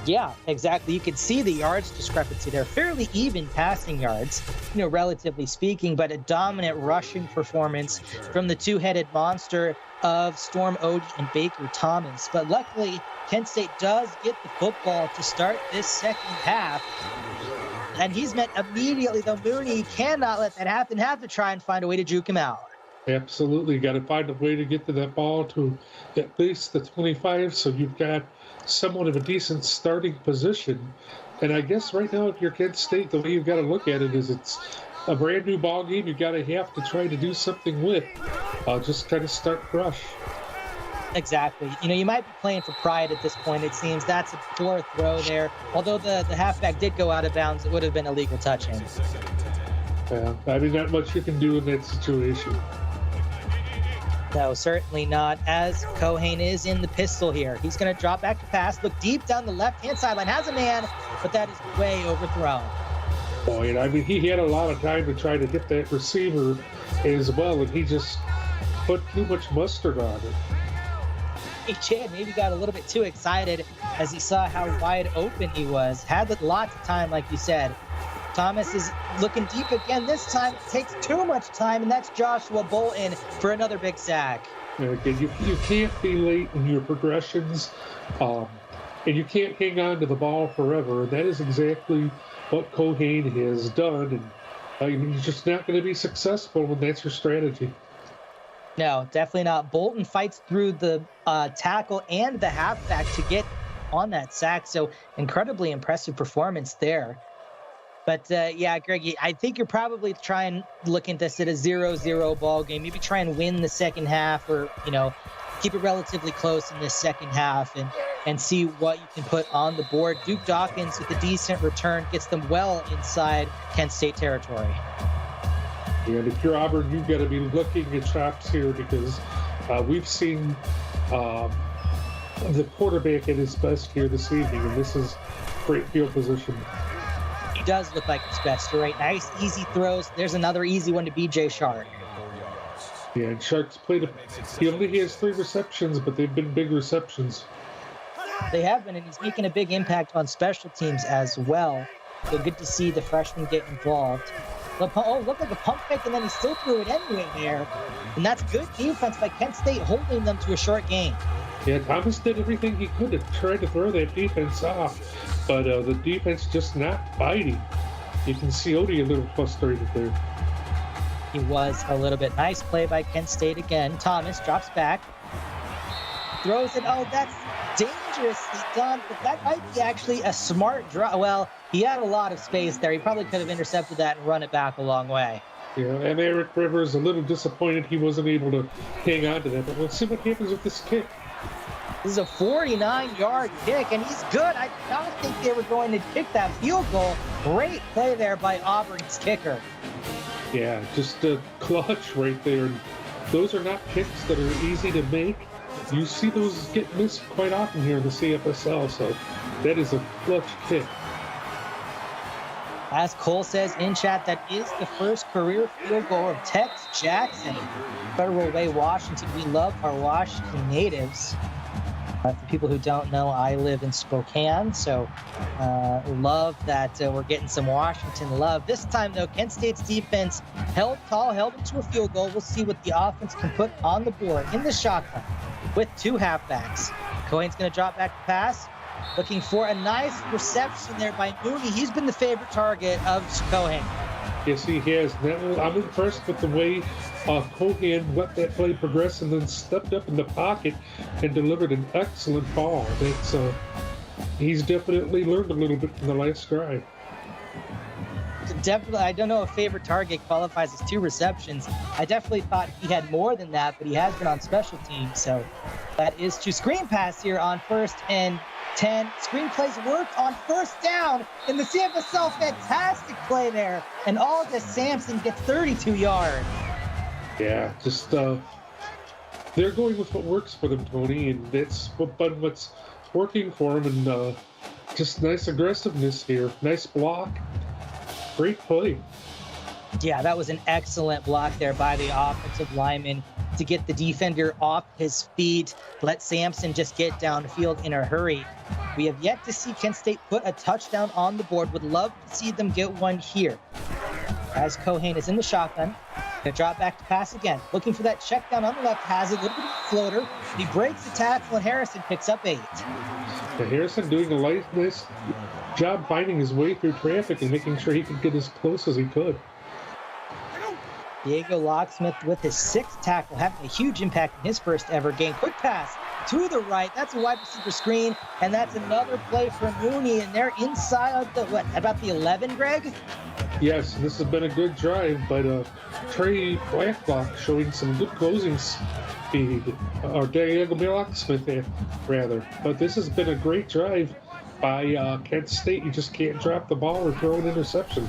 Yeah, exactly. You could see the yards discrepancy there. Fairly even passing yards, relatively speaking, but a dominant rushing performance from the two-headed monster of Storm Odie and Baker Thomas. But luckily, Kent State does get the football to start this second half. And he's met immediately, though. Mooney cannot let that happen. Have to try and find a way to juke him out. Absolutely. Got to find a way to get to that ball to at least the 25, so you've got somewhat of a decent starting position. And I guess right now, if you're Kent State, the way you've got to look at it is it's a brand new ball game. You've got to have to try to do something with. Just kind of start fresh. Exactly. You might be playing for pride at this point, it seems. That's a poor throw there. Although the halfback did go out of bounds, it would have been a legal touching. Yeah, not much you can do in that situation. No, certainly not, as Cohen is in the pistol here. He's going to drop back to pass, look deep down the left-hand sideline, has a man, but that is way overthrown. Boy, he had a lot of time to try to hit that receiver as well, and he just put too much mustard on it. He did. Maybe got a little bit too excited as he saw how wide open he was. Had lots of time, like you said. Thomas is looking deep again. This time it takes too much time, and that's Joshua Bolton for another big sack. Okay, you can't be late in your progressions, and you can't hang on to the ball forever. That is exactly what Cohen has done, and you're just not going to be successful when that's your strategy. No, definitely not. Bolton fights through the tackle and the halfback to get on that sack, so incredibly impressive performance there. But, yeah, Greg, I think you're probably trying to look at this at a 0-0 ball game. Maybe try and win the second half or, keep it relatively close in this second half and see what you can put on the board. Duke Dawkins with a decent return gets them well inside Kent State territory. And if you're Auburn, you've got to be looking at chops here because we've seen the quarterback at his best here this evening, and this is great field position. He does look like his best. You're right. Nice, easy throws. There's another easy one to BJ Shark. Yeah, and Shark's played. He only has 3 receptions, but they've been big receptions. They have been, and he's making a big impact on special teams as well. So good to see the freshman get involved. Oh, looked like a pump fake, and then he still threw it anyway there. And that's good defense by Kent State, holding them to a short gain. Yeah, Thomas did everything he could to try to throw that defense off, but the defense just not biting. You can see Odie a little frustrated there. He was a little bit. Nice play by Kent State again. Thomas drops back, throws it. Oh, that's dangerously done, but that might be actually a smart draw. Well, he had a lot of space there. He probably could have intercepted that and run it back a long way. Yeah, and Eric Rivers a little disappointed he wasn't able to hang on to that, but let's see what happens with this kick. This is a 49-yard kick, and he's good. I don't think they were going to kick that field goal. Great play there by Auburn's kicker. Yeah, just a clutch right there. Those are not kicks that are easy to make. You see those get missed quite often here in the CFSL, so that is a clutch kick. As Cole says in chat, that is the first career field goal of Tex Jackson. Federal Way, Washington. We love our Washington natives. For people who don't know, I live in Spokane, so love that we're getting some Washington love. This time, though, Kent State's defense held tall, held into a field goal. We'll see what the offense can put on the board in the shotgun with 2 halfbacks. Cohen's going to drop back to pass, looking for a nice reception there by Mooney. He's been the favorite target of Cohen. Yes, he has. I'm impressed with the way Cohen let that play progress and then stepped up in the pocket and delivered an excellent ball. That's he's definitely learned a little bit from the last drive. Definitely, I don't know if favorite target qualifies as 2 receptions. I definitely thought he had more than that, but he has been on special teams. So that is to screen pass here on 1st and 10. Screen plays worked on 1st down in the CFSL. Fantastic play there. And August Sampson gets 32 yards. Yeah, just they're going with what works for them, Tony, and that's what's working for them. And just nice aggressiveness here. Nice block. Great play. Yeah, that was an excellent block there by the offensive lineman to get the defender off his feet, let Sampson just get downfield in a hurry. We have yet to see Kent State put a touchdown on the board. Would love to see them get one here. As Cohen is in the shotgun, gonna drop back to pass again. Looking for that check down on the left, has a little bit of a floater. He breaks the tackle, and Harrison picks up 8. Yeah, Harrison doing a nice job finding his way through traffic and making sure he could get as close as he could. Diego Locksmith with his 6th tackle, having a huge impact in his first ever game. Quick pass to the right. That's a wide receiver screen, and that's another play for Mooney, and they're inside the, about the 11, Greg? Yes, this has been a good drive, but Trey Blacklock showing some good closing speed, or Diego Locksmith, rather. But this has been a great drive by Kent State. You just can't drop the ball or throw an interception.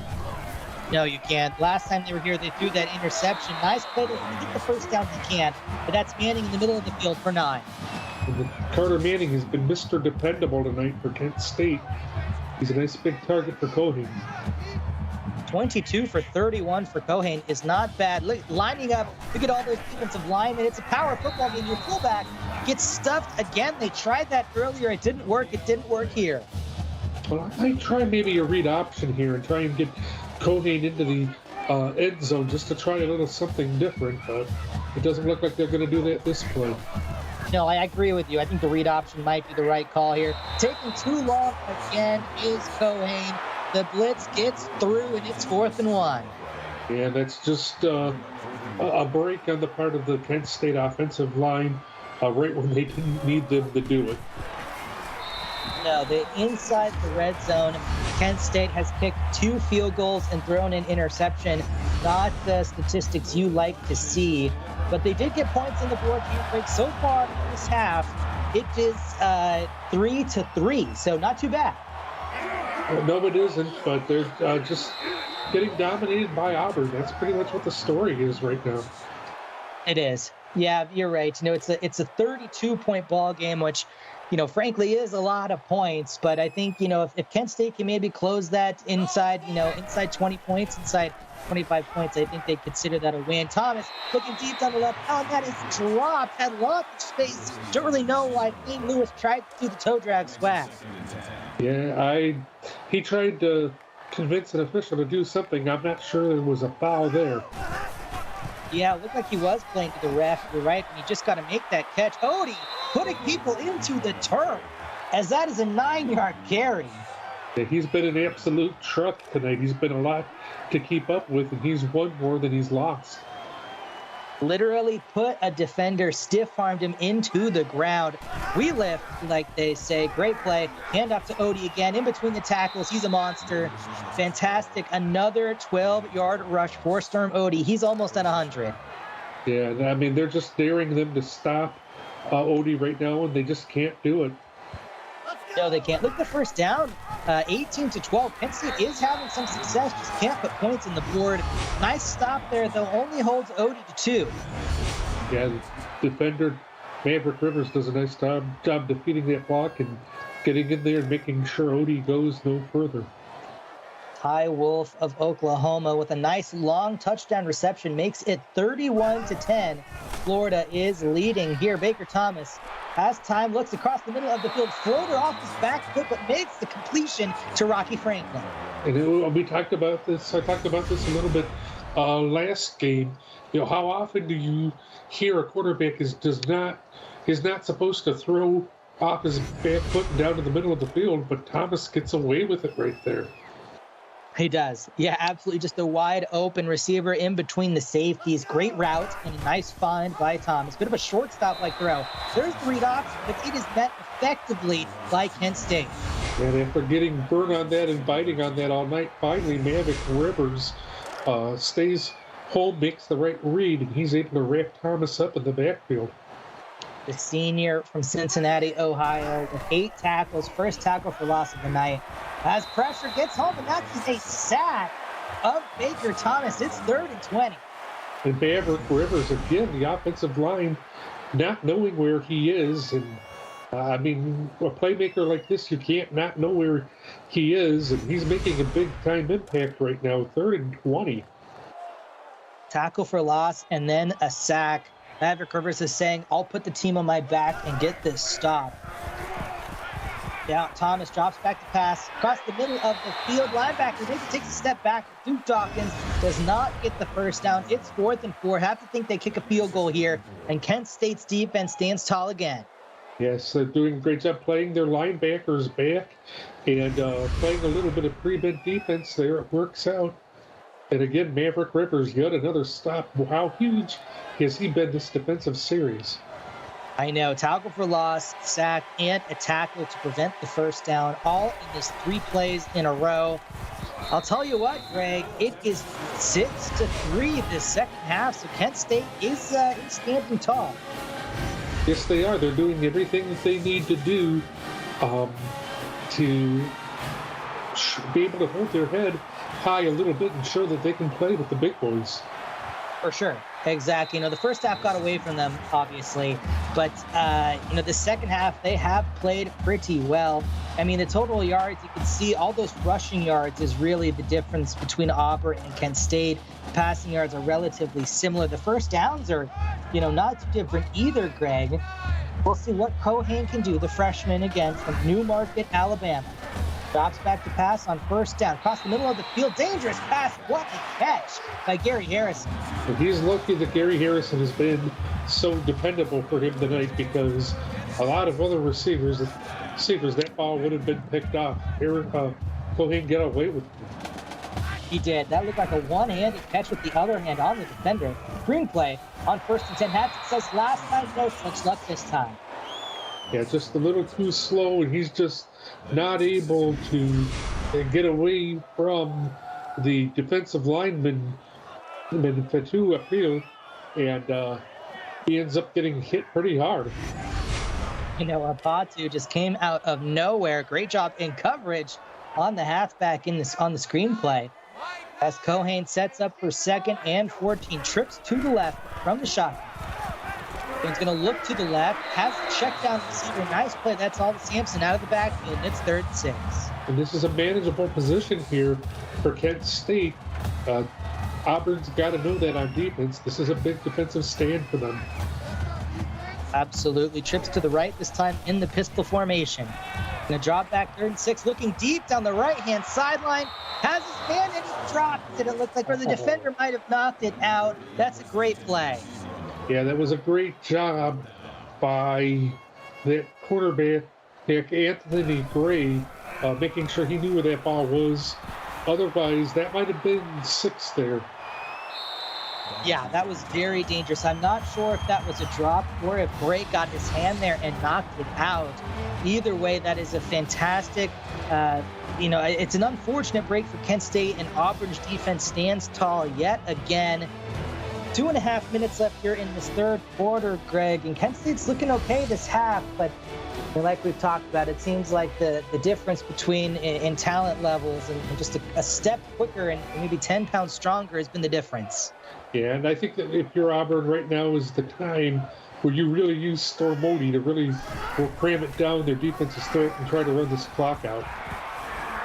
No, you can't. Last time they were here, they threw that interception. Nice play to get the 1st down he can, but that's Manning in the middle of the field for 9. And Carter Manning has been Mr. Dependable tonight for Kent State. He's a nice big target for Cohen. 22 for 31 for Cohen is not bad. Look, lining up, look at all those defensive linemen. It's a power football game. Your fullback gets stuffed again. They tried that earlier. It didn't work. It didn't work here. Well, I might try maybe a read option here and try and get Cohen into the end zone just to try a little something different, but it doesn't look like they're going to do that this play. No, I agree with you. I think the read option might be the right call here. Taking too long again is Cohen. The blitz gets through, and it's 4th and 1. Yeah, that's just a break on the part of the Kent State offensive line right when they didn't need them to do it. No, the inside the red zone, Kent State has kicked 2 field goals and thrown an interception. Not the statistics you like to see, but they did get points on the board here. Break so far in this half, it is 3-3, so not too bad. No, it isn't, but they're just getting dominated by Auburn. That's pretty much what the story is right now. It is. Yeah, you're right. It's a 32-point ball game, which, frankly is a lot of points. But I think, if Kent State can maybe close that inside 20 points, inside 25 points, I think they consider that a win. Thomas looking deep down the left. Oh, that is dropped. Had lots of space. Don't really know why Dean Lewis tried to do the toe drag swag. Yeah, he tried to convince an official to do something. I'm not sure there was a foul there. Yeah, it looked like he was playing to the ref. You're right, and he just got to make that catch. Odie putting people into the turf, as that is a 9-yard carry. Yeah, he's been an absolute truck tonight. He's been a lot to keep up with, and he's won more than he's lost. Literally put a defender, stiff-armed him into the ground. We lift, like they say. Great play. Hand off to Odie again. In between the tackles, he's a monster. Fantastic. Another 12-yard rush for Storm Odie. He's almost at 100. Yeah, I mean, they're just daring them to stop Odie right now, and they just can't do it. No, they can't. Look at the first down. 18-12. Penn State is having some success. Just can't put points on the board. Nice stop there, though. Only holds Odie to 2. Yeah, defender Maverick Rivers does a nice job defeating that block and getting in there and making sure Odie goes no further. Ty Wolf of Oklahoma with a nice long touchdown reception makes it 31-10. Florida is leading here. Baker Thomas has time, looks across the middle of the field, floater off his back foot, but makes the completion to Rocky Franklin. And we talked about this. I talked about this a little bit last game. How often do you hear a quarterback is not supposed to throw off his back foot down to the middle of the field, but Thomas gets away with it right there. He does. Yeah, absolutely. Just a wide open receiver in between the safeties. Great route and a nice find by Thomas. Bit of a shortstop-like throw. There's the read option, but it is met effectively by Kent State. And after getting burned on that and biting on that all night, finally Maverick Rivers stays home, makes the right read, and he's able to wrap Thomas up in the backfield. The senior from Cincinnati, Ohio, with 8 tackles, first tackle for loss of the night. As pressure gets home, and that's a sack of Baker Thomas. It's 3rd and 20. And Maverick Rivers, again, the offensive line, not knowing where he is. And, I mean, a playmaker like this, you can't not know where he is. And he's making a big-time impact right now, 3rd and 20. Tackle for loss, and then a sack. Maverick Rivers is saying, I'll put the team on my back and get this stop. Yeah, Thomas drops back to pass across the middle of the field. Linebacker maybe takes a step back. Duke Dawkins does not get the first down. It's 4th and 4. Have to think they kick a field goal here. And Kent State's defense stands tall again. Yes, they're doing a great job playing their linebackers back and playing a little bit of pre-bid defense there. It works out. And again, Maverick Rivers, yet another stop. How huge has he been this defensive series? I know. Tackle for loss, sack, and a tackle to prevent the first down, all in this 3 plays in a row. I'll tell you what, Greg, it is 6-3 this second half, so Kent State is standing tall. Yes, they are. They're doing everything that they need to do to be able to hold their head high a little bit and show that they can play with the big boys. For sure. Exactly. The first half got away from them, obviously. But, the second half, they have played pretty well. I mean, the total yards, you can see all those rushing yards is really the difference between Auburn and Kent State. Passing yards are relatively similar. The first downs are, not too different either, Greg. We'll see what Cohen can do, the freshman, again, from Newmarket, Alabama. Drops back to pass on first down. Across the middle of the field. Dangerous pass. What a catch by Gary Harrison. And he's lucky that Gary Harrison has been so dependable for him tonight, because a lot of other receivers, that ball would have been picked off. Cohen got away with it. He did. That looked like a one-handed catch with the other hand on the defender. Screenplay on 1st and 10. Had success last time. No such luck this time. Yeah, just a little too slow, and he's just not able to get away from the defensive lineman, Fatu up here, and he ends up getting hit pretty hard. Batu just came out of nowhere. Great job in coverage on the halfback on the screenplay. As Cohane sets up for 2nd and 14, trips to the left from the shotgun. He's going to look to the left, has the check down receiver. Nice play. That's all Sampson out of the backfield, and it's 3rd and 6. And this is a manageable position here for Kent State. Auburn's got to know that on defense. This is a big defensive stand for them. Absolutely. Trips to the right, this time in the pistol formation. Going to drop back 3rd and 6, looking deep down the right-hand sideline. Has his man, and he dropped it. It looked like where the defender might have knocked it out. That's a great play. Yeah, that was a great job by that quarterback, Anthony Gray, making sure he knew where that ball was. Otherwise, that might have been 6 there. Yeah, that was very dangerous. I'm not sure if that was a drop or if Gray got his hand there and knocked it out. Either way, that is a fantastic, it's an unfortunate break for Kent State, and Auburn's defense stands tall yet again. 2.5 minutes left here in this 3rd quarter, Greg, and Kent State's looking okay this half, but like we've talked about, it seems like the difference between in talent levels and just a step quicker and maybe 10 pounds stronger has been the difference. Yeah, and I think that if you're Auburn right now is the time where you really use Stormody to really cram it down their defense's throat and try to run this clock out.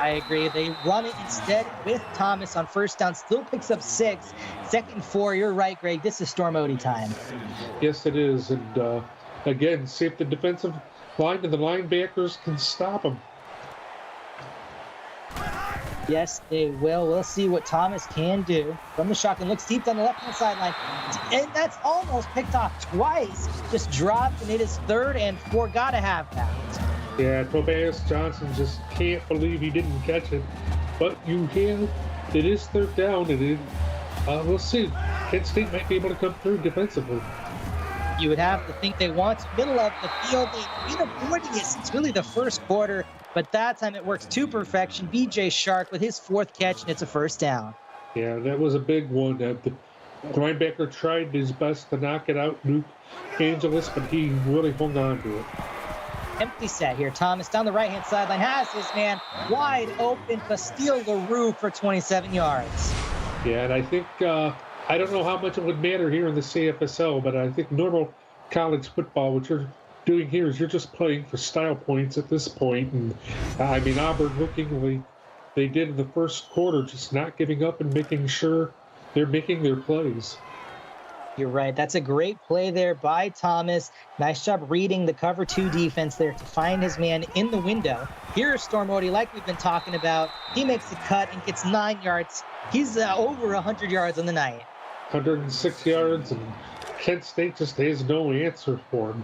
I agree. They run it instead with Thomas on 1st down. Still picks up 6. 2nd and 4. You're right, Greg. This is Stormody time. Yes, it is. And again, see if the defensive line and the linebackers can stop them. Yes, they will. We'll see what Thomas can do. From the shotgun, looks deep down the left-hand sideline. And that's almost picked off twice. Just dropped, and it is 3rd and 4. Gotta have that. Yeah, Tobias Johnson just can't believe he didn't catch it. But it is 3rd down, and we'll see. Kent State might be able to come through defensively. You would have to think they want to middle of the field. They've been avoiding it since really the 1st quarter, but that time it works to perfection. BJ Shark with his 4th catch, and it's a 1st down. Yeah, that was a big one. The linebacker tried his best to knock it out, Luke Angeles, but he really hung on to it. Empty set here. Thomas down the right-hand sideline has his man wide open to steal the roof for 27 yards. Yeah, and I think, I don't know how much it would matter here in the CFSL, but I think normal college football, what you're doing here is you're just playing for style points at this point. And Auburn looking like they did in the 1st quarter, just not giving up and making sure they're making their plays. You're right. That's a great play there by Thomas. Nice job reading the cover 2 defense there to find his man in the window. Here's Stormody, like we've been talking about. He makes the cut and gets 9 yards. He's over 100 yards on the night. 106 yards, and Kent State just has no answer for him.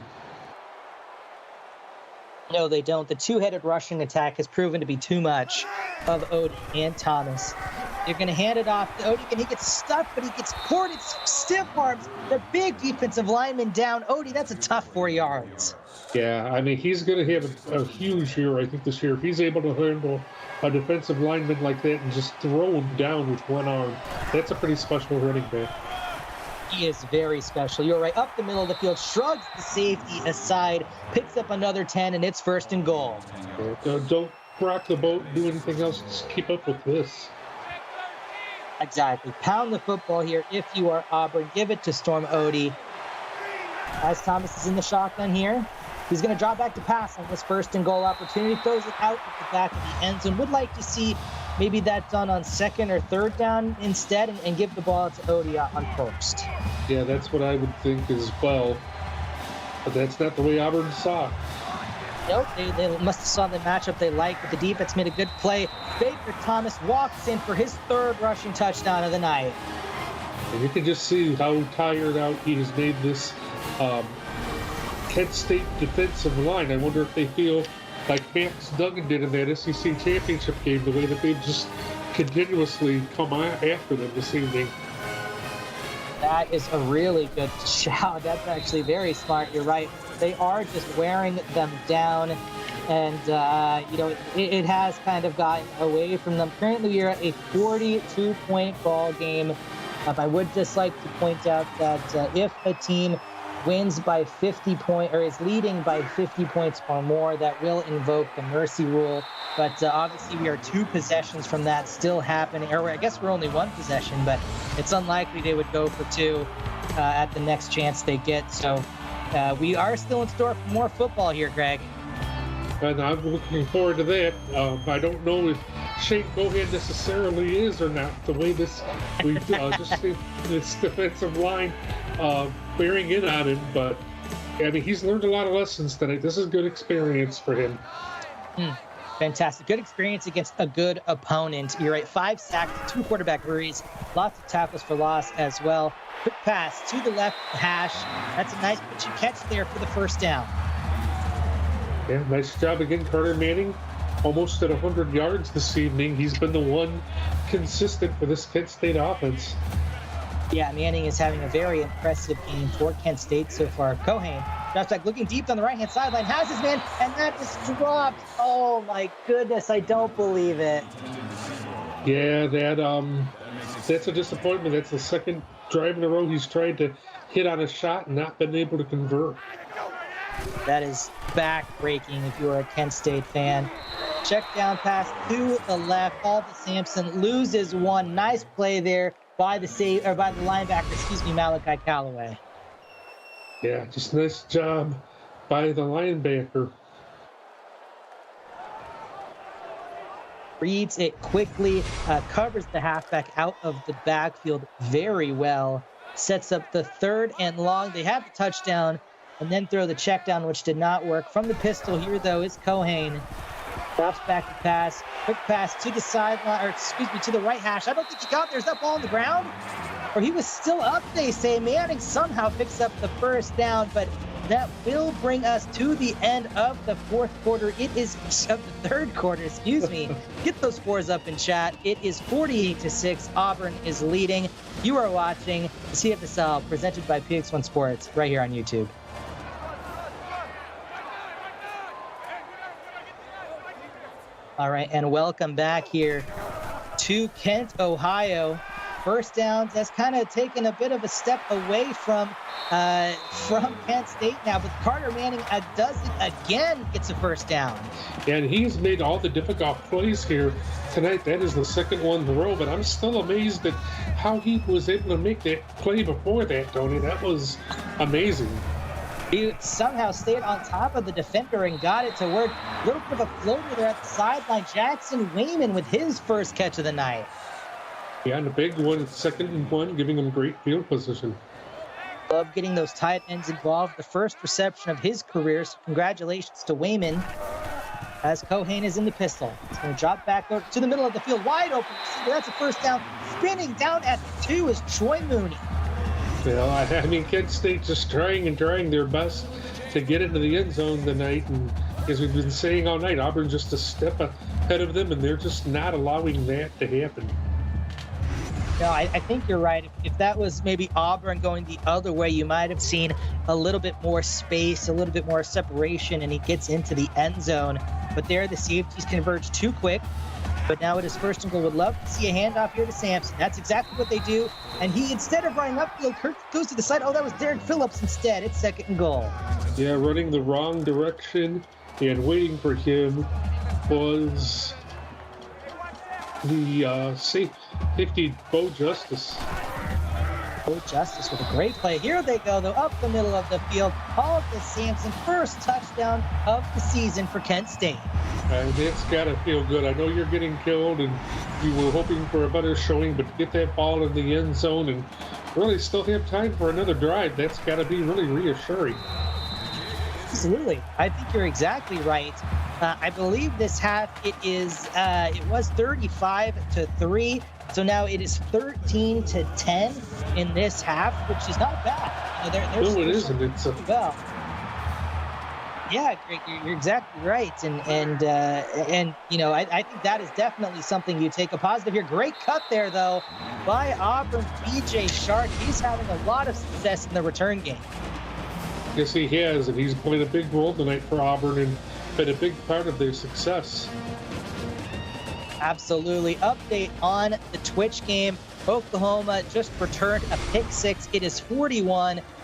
No, they don't. The 2-headed rushing attack has proven to be too much of Odie and Thomas. They're going to hand it off to Odie, and he gets stuck, but he gets courted. Stiff arms. The big defensive lineman down. Odie, that's a tough 4 yards. Yeah, he's going to have a huge year, I think, this year. If he's able to handle a defensive lineman like that and just throw him down with one arm, that's a pretty special running back. He is very special. You're right. Up the middle of the field, shrugs the safety aside, picks up another 10, and it's 1st and goal. Don't rock the boat, do anything else. Just keep up with this. Exactly. Pound the football here if you are Auburn. Give it to Storm Odie. As Thomas is in the shotgun here, he's going to drop back to pass on this 1st and goal opportunity. Throws it out at the back of the end zone. Would like to see maybe that done on 2nd or 3rd down instead and give the ball to Odie on 1st. Yeah, that's what I would think as well. But that's not the way Auburn saw it. Nope, they must have saw the matchup they liked, but the defense made a good play. Baker Thomas walks in for his 3rd rushing touchdown of the night. And you can just see how tired out he has made this Kent State defensive line. I wonder if they feel like Max Duggan did in that SEC championship game, the way that they've just continuously come after them this evening. That is a really good shout. That's actually very smart. You're right. They are just wearing them down, and it has kind of gotten away from them. Currently, we are at a 42-point ball game. I would just like to point out that if a team wins by 50 points, or is leading by 50 points or more, that will invoke the mercy rule. But obviously we are 2 possessions from that still happening. Or I guess we're only 1 possession, but it's unlikely they would go for 2 at the next chance they get. So we are still in store for more football here, Greg. And I'm looking forward to that. I don't know if Shane Cohan necessarily is or not. The way we've just seen this defensive line bearing in on him, but I mean, he's learned a lot of lessons tonight. This is good experience for him. Fantastic. Good experience against a good opponent. You're right. 5 sacks, 2 quarterback hurries, lots of tackles for loss as well. Quick pass to the left hash. That's a nice pitch and catch there for the first down. Yeah, nice job again, Carter Manning. Almost at 100 yards this evening. He's been the one consistent for this Kent State offense. Yeah, Manning is having a very impressive game for Kent State so far. Cohan, drops back, looking deep on the right-hand sideline, has his man, and that just dropped. Oh my goodness, I don't believe it. Yeah, that's a disappointment. That's the second drive in a row he's tried to hit on a shot and not been able to convert. That is back-breaking if you are a Kent State fan. Check down pass to the left. Alva Sampson loses one. Nice play there by the linebacker, Malachi Callaway. Yeah, just nice job by the linebacker. Reads it quickly, covers the halfback out of the backfield very well. Sets up the 3rd and long. They have the touchdown and then throw the check down, which did not work. From the pistol here, though, is Cohan. Drops back to pass. Quick pass to the sideline, to the right hash. I don't think he got there. Is that ball on the ground? Or he was still up, they say. Manning somehow picks up the first down, but that will bring us to the end of the 4th quarter. It is of the 3rd quarter, Get those scores up in chat. It is 48-6. Auburn is leading. You are watching CFSL presented by PX1 Sports right here on YouTube. All right, and welcome back here to Kent, Ohio. First downs, that's kind of taken a bit of a step away from Kent State now, but Carter Manning does it again, gets a first down. And he's made all the difficult plays here tonight. That is the 2nd one in a row, but I'm still amazed at how he was able to make that play before that, Tony. That was amazing. He somehow stayed on top of the defender and got it to work. A little bit of a floater there at the sideline. Jackson Wayman with his first catch of the night. Yeah, and a big one, 2nd and 1, giving him great field position. Love getting those tight ends involved. The first reception of his career. So congratulations to Wayman as Cohan is in the pistol. He's going to drop back over to the middle of the field. Wide open receiver. That's a first down. Spinning down at the 2 is Troy Mooney. Well, I mean, Kent State just trying their best to get into the end zone tonight. And as we've been saying all night, Auburn just a step ahead of them, and they're just not allowing that to happen. No, I think you're right. If that was maybe Auburn going the other way, you might have seen a little bit more space, a little bit more separation, and he gets into the end zone. But there, the safeties converge too quick. But now it is 1st and goal. Would love to see a handoff here to Sampson. That's exactly what they do. And he, instead of running upfield, goes to the side. Oh, that was Derek Phillips instead. It's 2nd and goal. Yeah, running the wrong direction and waiting for him was the safety, Bo Justice. Bo Justice with a great play. Here they go, though, up the middle of the field. Alva Sampson, first touchdown of the season for Kent State. That's got to feel good. I know you're getting killed, and you were hoping for a better showing, but to get that ball in the end zone and really still have time for another drive, that's got to be really reassuring. Absolutely. I think you're exactly right. I believe this half, it was 35-3. So now it is 13-10 in this half, which is not bad. No, it isn't. It's well. Yeah, Greg, you're exactly right, and I think that is definitely something you take a positive here. Great cut there, though, by Auburn. B.J. Shark, he's having a lot of success in the return game. Yes, he has, and he's played a big role tonight for Auburn and been a big part of their success. Absolutely. Update on the Twitch game. Oklahoma just returned a pick 6. It is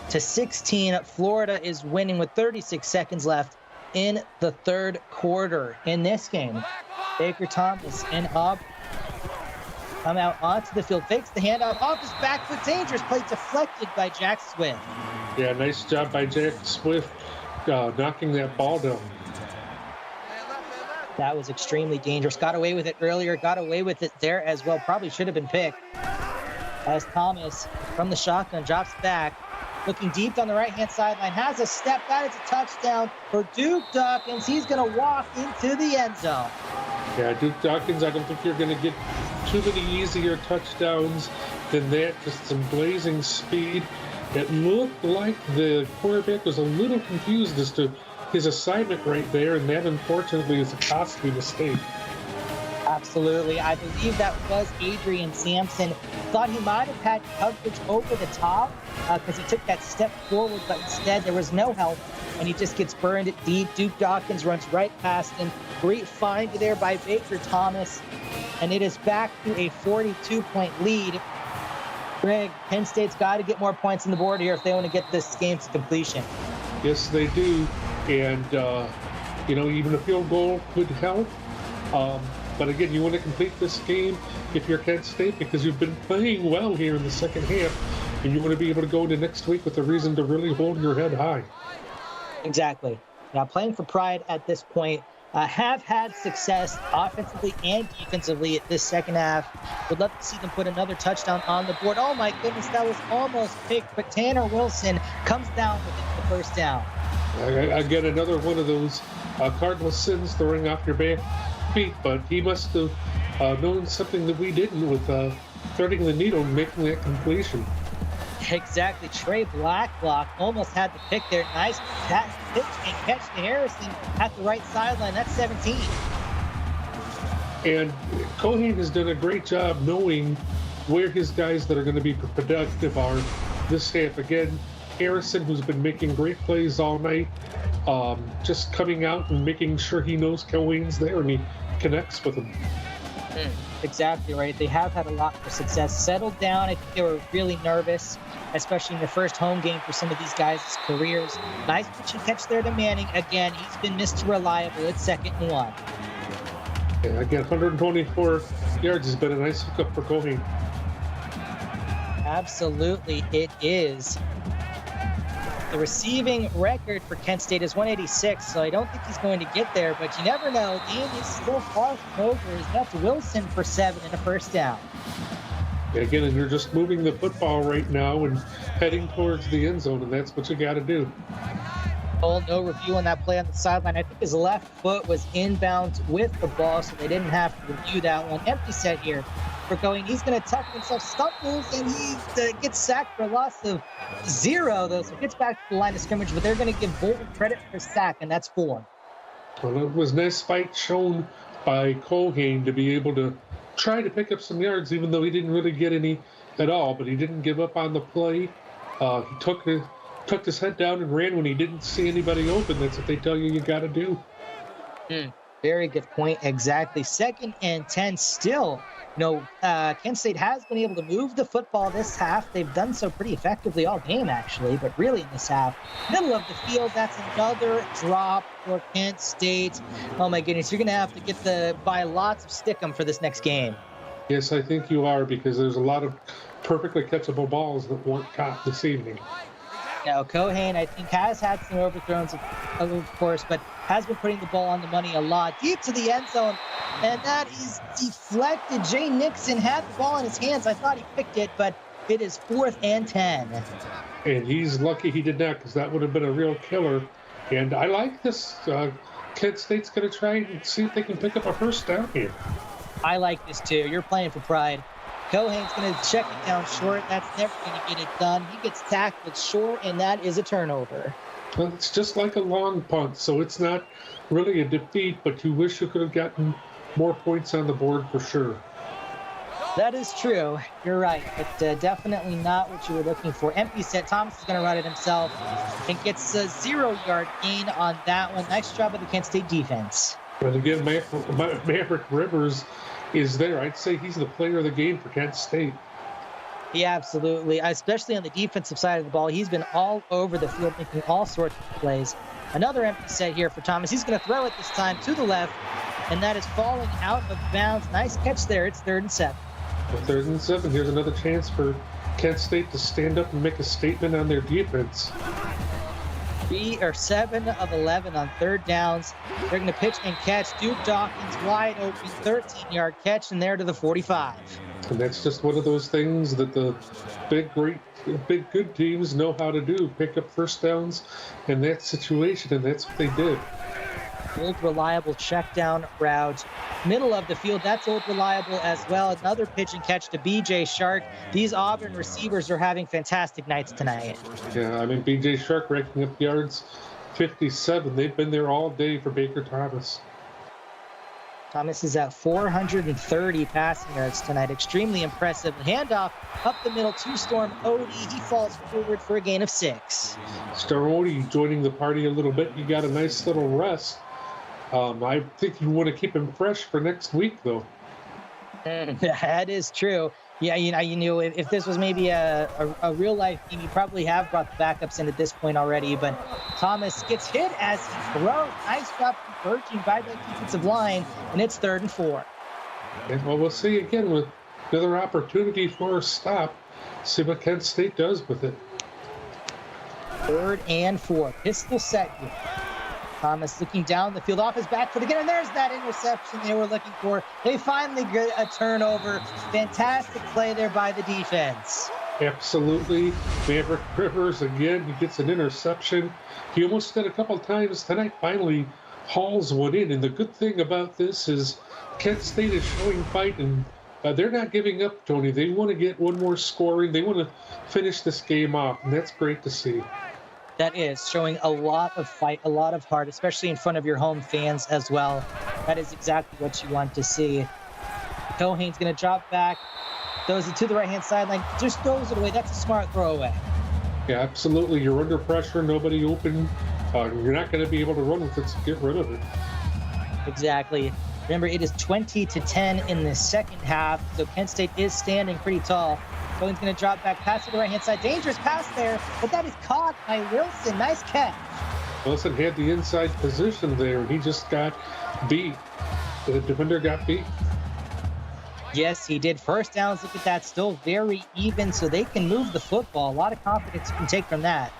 16. Florida is winning with 36 seconds left in the third quarter. In this game, Baker Thomas and Auburn come out onto the field, fakes the handoff off his back foot, dangerous play deflected by Jack Swift. Yeah, nice job by Jack Swift knocking that ball down. That was extremely dangerous. Got away with it earlier, got away with it there as well. Probably should have been picked. As Thomas from the shotgun drops back, looking deep down the right-hand sideline, has a step. That is a touchdown for Duke Dawkins. He's going to walk into the end zone. Yeah, Duke Dawkins, I don't think you're going to get too many easier touchdowns than that. Just some blazing speed. It looked like the quarterback was a little confused as to his assignment right there, and that unfortunately is a costly mistake. Absolutely. I believe that was Adrian Sampson. Thought he might have had coverage over the top because he took that step forward, but instead there was no help, and he just gets burned deep. Duke Dawkins runs right past him. Great find there by Baker Thomas, and it is back to a 42-point lead. Greg, Penn State's got to get more points on the board here if they want to get this game to completion. Yes, they do. And, even a field goal could help. But again, you want to complete this game if you're Kent State because you've been playing well here in the second half, and you want to be able to go into next week with a reason to really hold your head high. Exactly. Now, playing for pride at this point, have had success offensively and defensively at this second half. Would love to see them put another touchdown on the board. Oh my goodness, that was almost picked, but Tanner Wilson comes down with the first down. I get another one of those cardinal sins throwing off your back feet, but he must have known something that we didn't with threading the needle and making that completion. Exactly. Trey Blacklock almost had the pick there. Nice pitch and catch to Harrison at the right sideline. That's 17. And Cohen has done a great job knowing where his guys that are going to be productive are this half. Again, Harrison, who's been making great plays all night, just coming out and making sure he knows Cohen's there and he connects with him. Exactly right. They have had a lot of success. Settled down. I think they were really nervous, especially in the first home game for some of these guys' careers. Nice pitch and catch there to Manning. Again, he's been Mr. Reliable. It's 2nd and 1. Yeah, again, 124 yards has been a nice hookup for Cohen. Absolutely, it is. The receiving record for Kent State is 186, so I don't think he's going to get there, but you never know. The game is still far from over. That's Wilson for 7 and a first down. Again, and you're just moving the football right now and heading towards the end zone, and that's what you got to do. Oh, no review on that play on the sideline. I think his left foot was inbounds with the ball, so they didn't have to review that one. Empty set here for going. He's going to tuck himself, stumbles, and he gets sacked for a loss of 0, though. So he gets back to the line of scrimmage, but they're going to give Bolton credit for sack, and that's 4. Well, it was nice fight shown by Colgate to be able to try to pick up some yards, even though he didn't really get any at all. But he didn't give up on the play. He took his head down and ran when he didn't see anybody open. That's what they tell you got to do. Very good point. Exactly. 2nd and 10 still. Kent State has been able to move the football this half. They've done so pretty effectively all game, actually, but really in this half. Middle of the field, that's another drop for Kent State. Oh, my goodness. You're going to have to get buy lots of stickum for this next game. Yes, I think you are, because there's a lot of perfectly catchable balls that weren't caught this evening. Now, Cohen, I think, has had some overthrows, of course, but has been putting the ball on the money a lot. Deep to the end zone, and that is deflected. Jay Nixon had the ball in his hands. I thought he picked it, but it is 4th and 10. And he's lucky he did not, because that would have been a real killer. And I like this. Kent State's going to try and see if they can pick up a first down here. I like this, too. You're playing for pride. Cohen's going to check it down short. That's never going to get it done. He gets tackled short, and that is a turnover. Well, it's just like a long punt, so it's not really a defeat, but you wish you could have gotten more points on the board for sure. That is true. You're right, but definitely not what you were looking for. Empty set. Thomas is going to run it himself and gets a 0-yard gain on that one. Nice job of the Kent State defense. But again, Maverick Rivers is there. I'd say he's the player of the game for Kent State. Yeah, absolutely. Especially on the defensive side of the ball, he's been all over the field, making all sorts of plays. Another empty set here for Thomas. He's going to throw it this time to the left, and that is falling out of bounds. Nice catch there. It's 3rd and 7. 3rd and 7. Here's another chance for Kent State to stand up and make a statement on their defense. 7 of 11 on 3rd downs. They're going to pitch and catch. Duke Dawkins wide open, 13-yard catch, and there to the 45. And that's just one of those things that the big good teams know how to do, pick up first downs in that situation, and that's what they did. Old reliable check down route. Middle of the field, that's old reliable as well. Another pitch and catch to BJ Shark. These Auburn receivers are having fantastic nights tonight. Yeah, I mean, BJ Shark racking up yards, 57. They've been there all day for Baker Thomas. Thomas is at 430 passing yards tonight. Extremely impressive. Handoff up the middle to Storm Odie. He falls forward for a gain of 6. Storm Odie joining the party a little bit. You got a nice little rest. I think you want to keep him fresh for next week, though. That is true. Yeah, you know, if this was maybe a real life team, you probably have brought the backups in at this point already. But Thomas gets hit as he throws. Nice job converging by the defensive line, and it's 3rd and 4. And well, we'll see again with another opportunity for a stop. See what Kent State does with it. 3rd and 4. Pistol set here. Thomas looking down the field off his back foot again, and there's that interception they were looking for. They finally get a turnover. Fantastic play there by the defense. Absolutely. Maverick Rivers again, he gets an interception. He almost did a couple times tonight, finally hauls one in. And the good thing about this is Kent State is showing fight, and they're not giving up, Tony. They want to get one more scoring. They want to finish this game off, and that's great to see. That is showing a lot of fight, a lot of heart, especially in front of your home fans as well. That is exactly what you want to see. Cohane's going to drop back, throws it to the right-hand sideline, just throws it away. That's a smart throwaway. Yeah, absolutely. You're under pressure, nobody open. You're not going to be able to run with it, so get rid of it. Exactly. Remember, it is 20-10 in the second half, so Kent State is standing pretty tall. Cohen's going to drop back, pass to the right-hand side. Dangerous pass there, but that is caught by Wilson. Nice catch. Wilson had the inside position there, and he just got beat. The defender got beat. Yes, he did. First downs, look at that, still very even, so they can move the football. A lot of confidence you can take from that.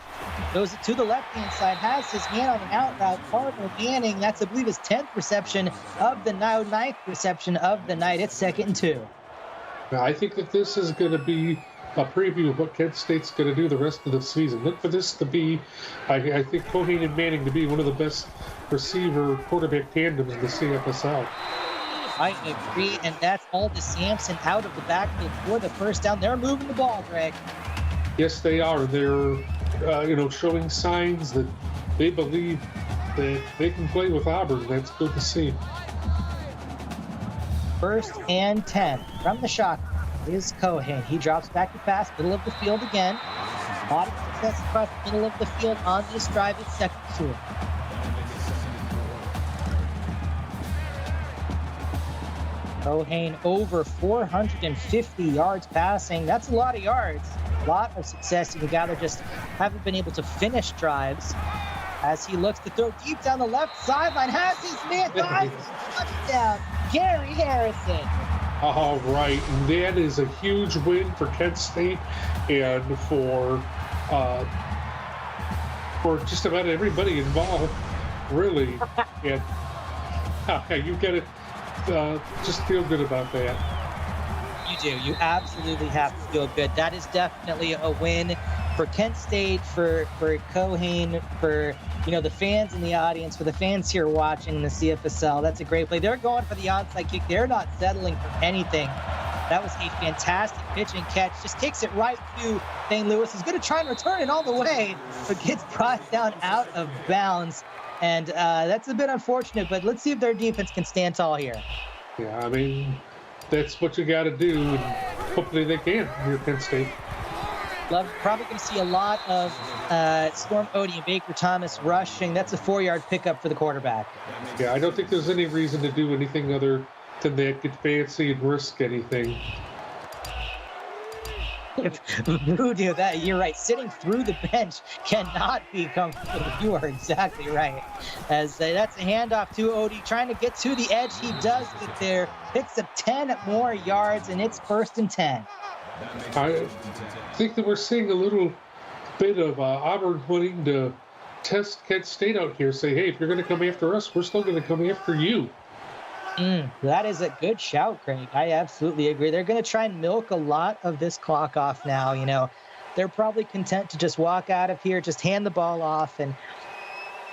Goes to the left-hand side, has his man on an out route. Cardinal Manning, that's, I believe, his 10th reception of the night, 9th reception of the night. It's 2nd and 2. Now, I think that this is going to be a preview of what Kent State's going to do the rest of the season. Look for this to be, I think, Cohane and Manning to be one of the best receiver-quarterback tandems in the CFSL. I agree, and that's Aldis Sampson out of the backfield for the first down. They're moving the ball, Greg. Yes, they are. They're, showing signs that they believe that they can play with Auburn. That's good to see. 1st and 10 from the shotgun is Cohane. He drops back to pass, middle of the field again. A lot of success across the middle of the field on this drive. It's 2nd and 2. Cohane over 450 yards passing. That's a lot of yards. A lot of success. You gather just haven't been able to finish drives. As he looks to throw deep down the left sideline, has his man dive, touchdown, Gary Harrison. All right, and that is a huge win for Kent State and for just about everybody involved, really. And you got to just feel good about that. You do. You absolutely have to feel good. That is definitely a win for Kent State, for Cohane, for the fans in the audience, for the fans here watching the CFSL. That's a great play. They're going for the onside kick. They're not settling for anything. That was a fantastic pitch and catch. Just takes it right to St. Louis. He's going to try and return it all the way, but gets brought down out of bounds. And that's a bit unfortunate, but let's see if their defense can stand tall here. Yeah, I mean, that's what you got to do, and hopefully they can here, Kent State. Probably going to see a lot of Storm Odie and Baker Thomas rushing. That's a 4-yard pickup for the quarterback. Yeah, I don't think there's any reason to do anything other than that, get fancy and risk anything. Voodoo, that you're right. Sitting through the bench cannot be comfortable. You are exactly right. As that's a handoff to Odie, trying to get to the edge. He does get there, picks up 10 more yards, and it's 1st and 10. I think that we're seeing a little bit of Auburn wanting to test Kent State out here. Say, hey, if you're going to come after us, we're still going to come after you. That is a good shout, Craig. I absolutely agree. They're going to try and milk a lot of this clock off now. You know, they're probably content to just walk out of here, just hand the ball off, and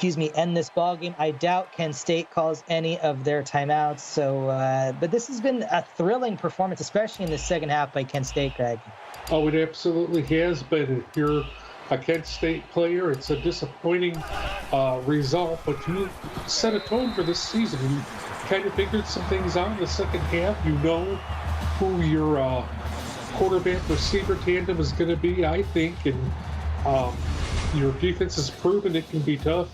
end this ball game. I doubt Kent State calls any of their timeouts. So, but this has been a thrilling performance, especially in the second half by Kent State, Craig. Oh, it absolutely has been. If you're a Kent State player, it's a disappointing result, but you set a tone for this season. You kind of figured some things out in the second half. You know who your quarterback receiver tandem is going to be, I think, and your defense has proven it can be tough.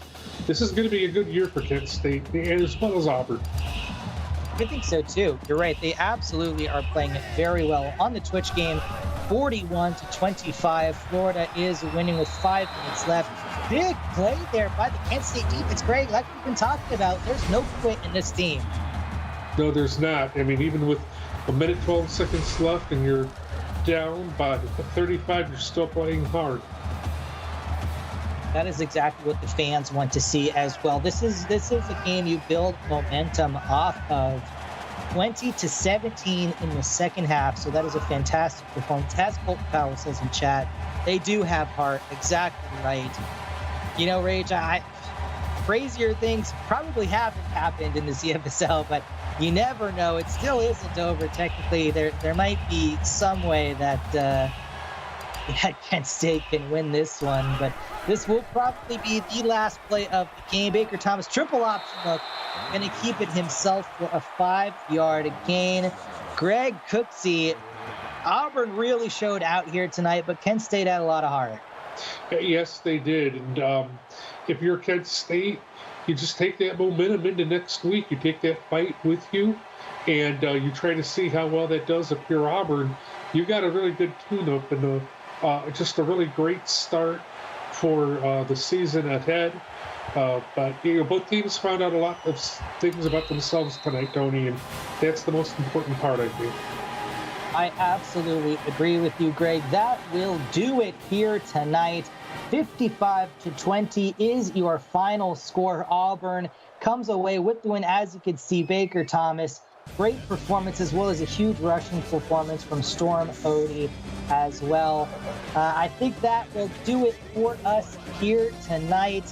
This is going to be a good year for Kent State, and as well as Auburn. I think so too. You're right. They absolutely are playing it very well. On the Twitch game, 41-25. Florida is winning with 5 minutes left. Big play there by the Kent State defense, Greg. Like we've been talking about, there's no quit in this team. No, there's not. I mean, even with a minute 12 seconds left and you're down by 35, you're still playing hard. That is exactly what the fans want to see as well. This is a game you build momentum off of. 20-17 in the second half, so that is a fantastic performance. As Colt Powell says in chat, they do have heart. Exactly right. You know, Rage, crazier things probably haven't happened in the CFSL, but you never know. It still isn't over technically. There might be some way that Kent State can win this one, but this will probably be the last play of the game. Baker Thomas, triple option look, going to keep it himself for a 5-yard gain. Greg Cooksey, Auburn really showed out here tonight, but Kent State had a lot of heart. Yes, they did. And if you're Kent State, you just take that momentum into next week. You take that fight with you, and you try to see how well that does. If you're Auburn, you got a really good tune-up and just a really great start for the season ahead. But both teams found out a lot of things about themselves tonight, Tony, and that's the most important part, I think. I absolutely agree with you, Greg. That will do it here tonight. 55-20 is your final score. Auburn comes away with the win. As you can see, Baker Thomas, great performance, as well as a huge rushing performance from Storm Odie as well. I think that will do it for us here tonight.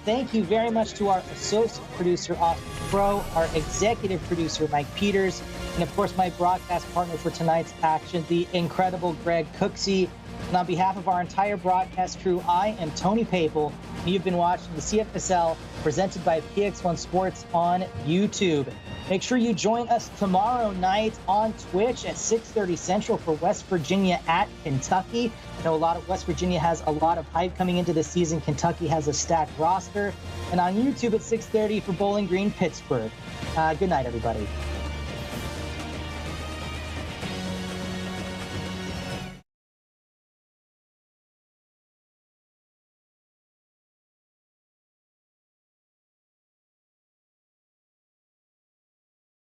Thank you very much to our associate producer, Austin Crow, our executive producer, Mike Peters, and of course, my broadcast partner for tonight's action, the incredible Greg Cooksey. And on behalf of our entire broadcast crew, I am Tony Papel, and you've been watching the CFSL presented by PX1 Sports on YouTube. Make sure you join us tomorrow night on Twitch at 6:30 Central for West Virginia at Kentucky. I know a lot of West Virginia has a lot of hype coming into the season. Kentucky has a stacked roster. And on YouTube at 6:30 for Bowling Green, Pittsburgh. Good night, everybody.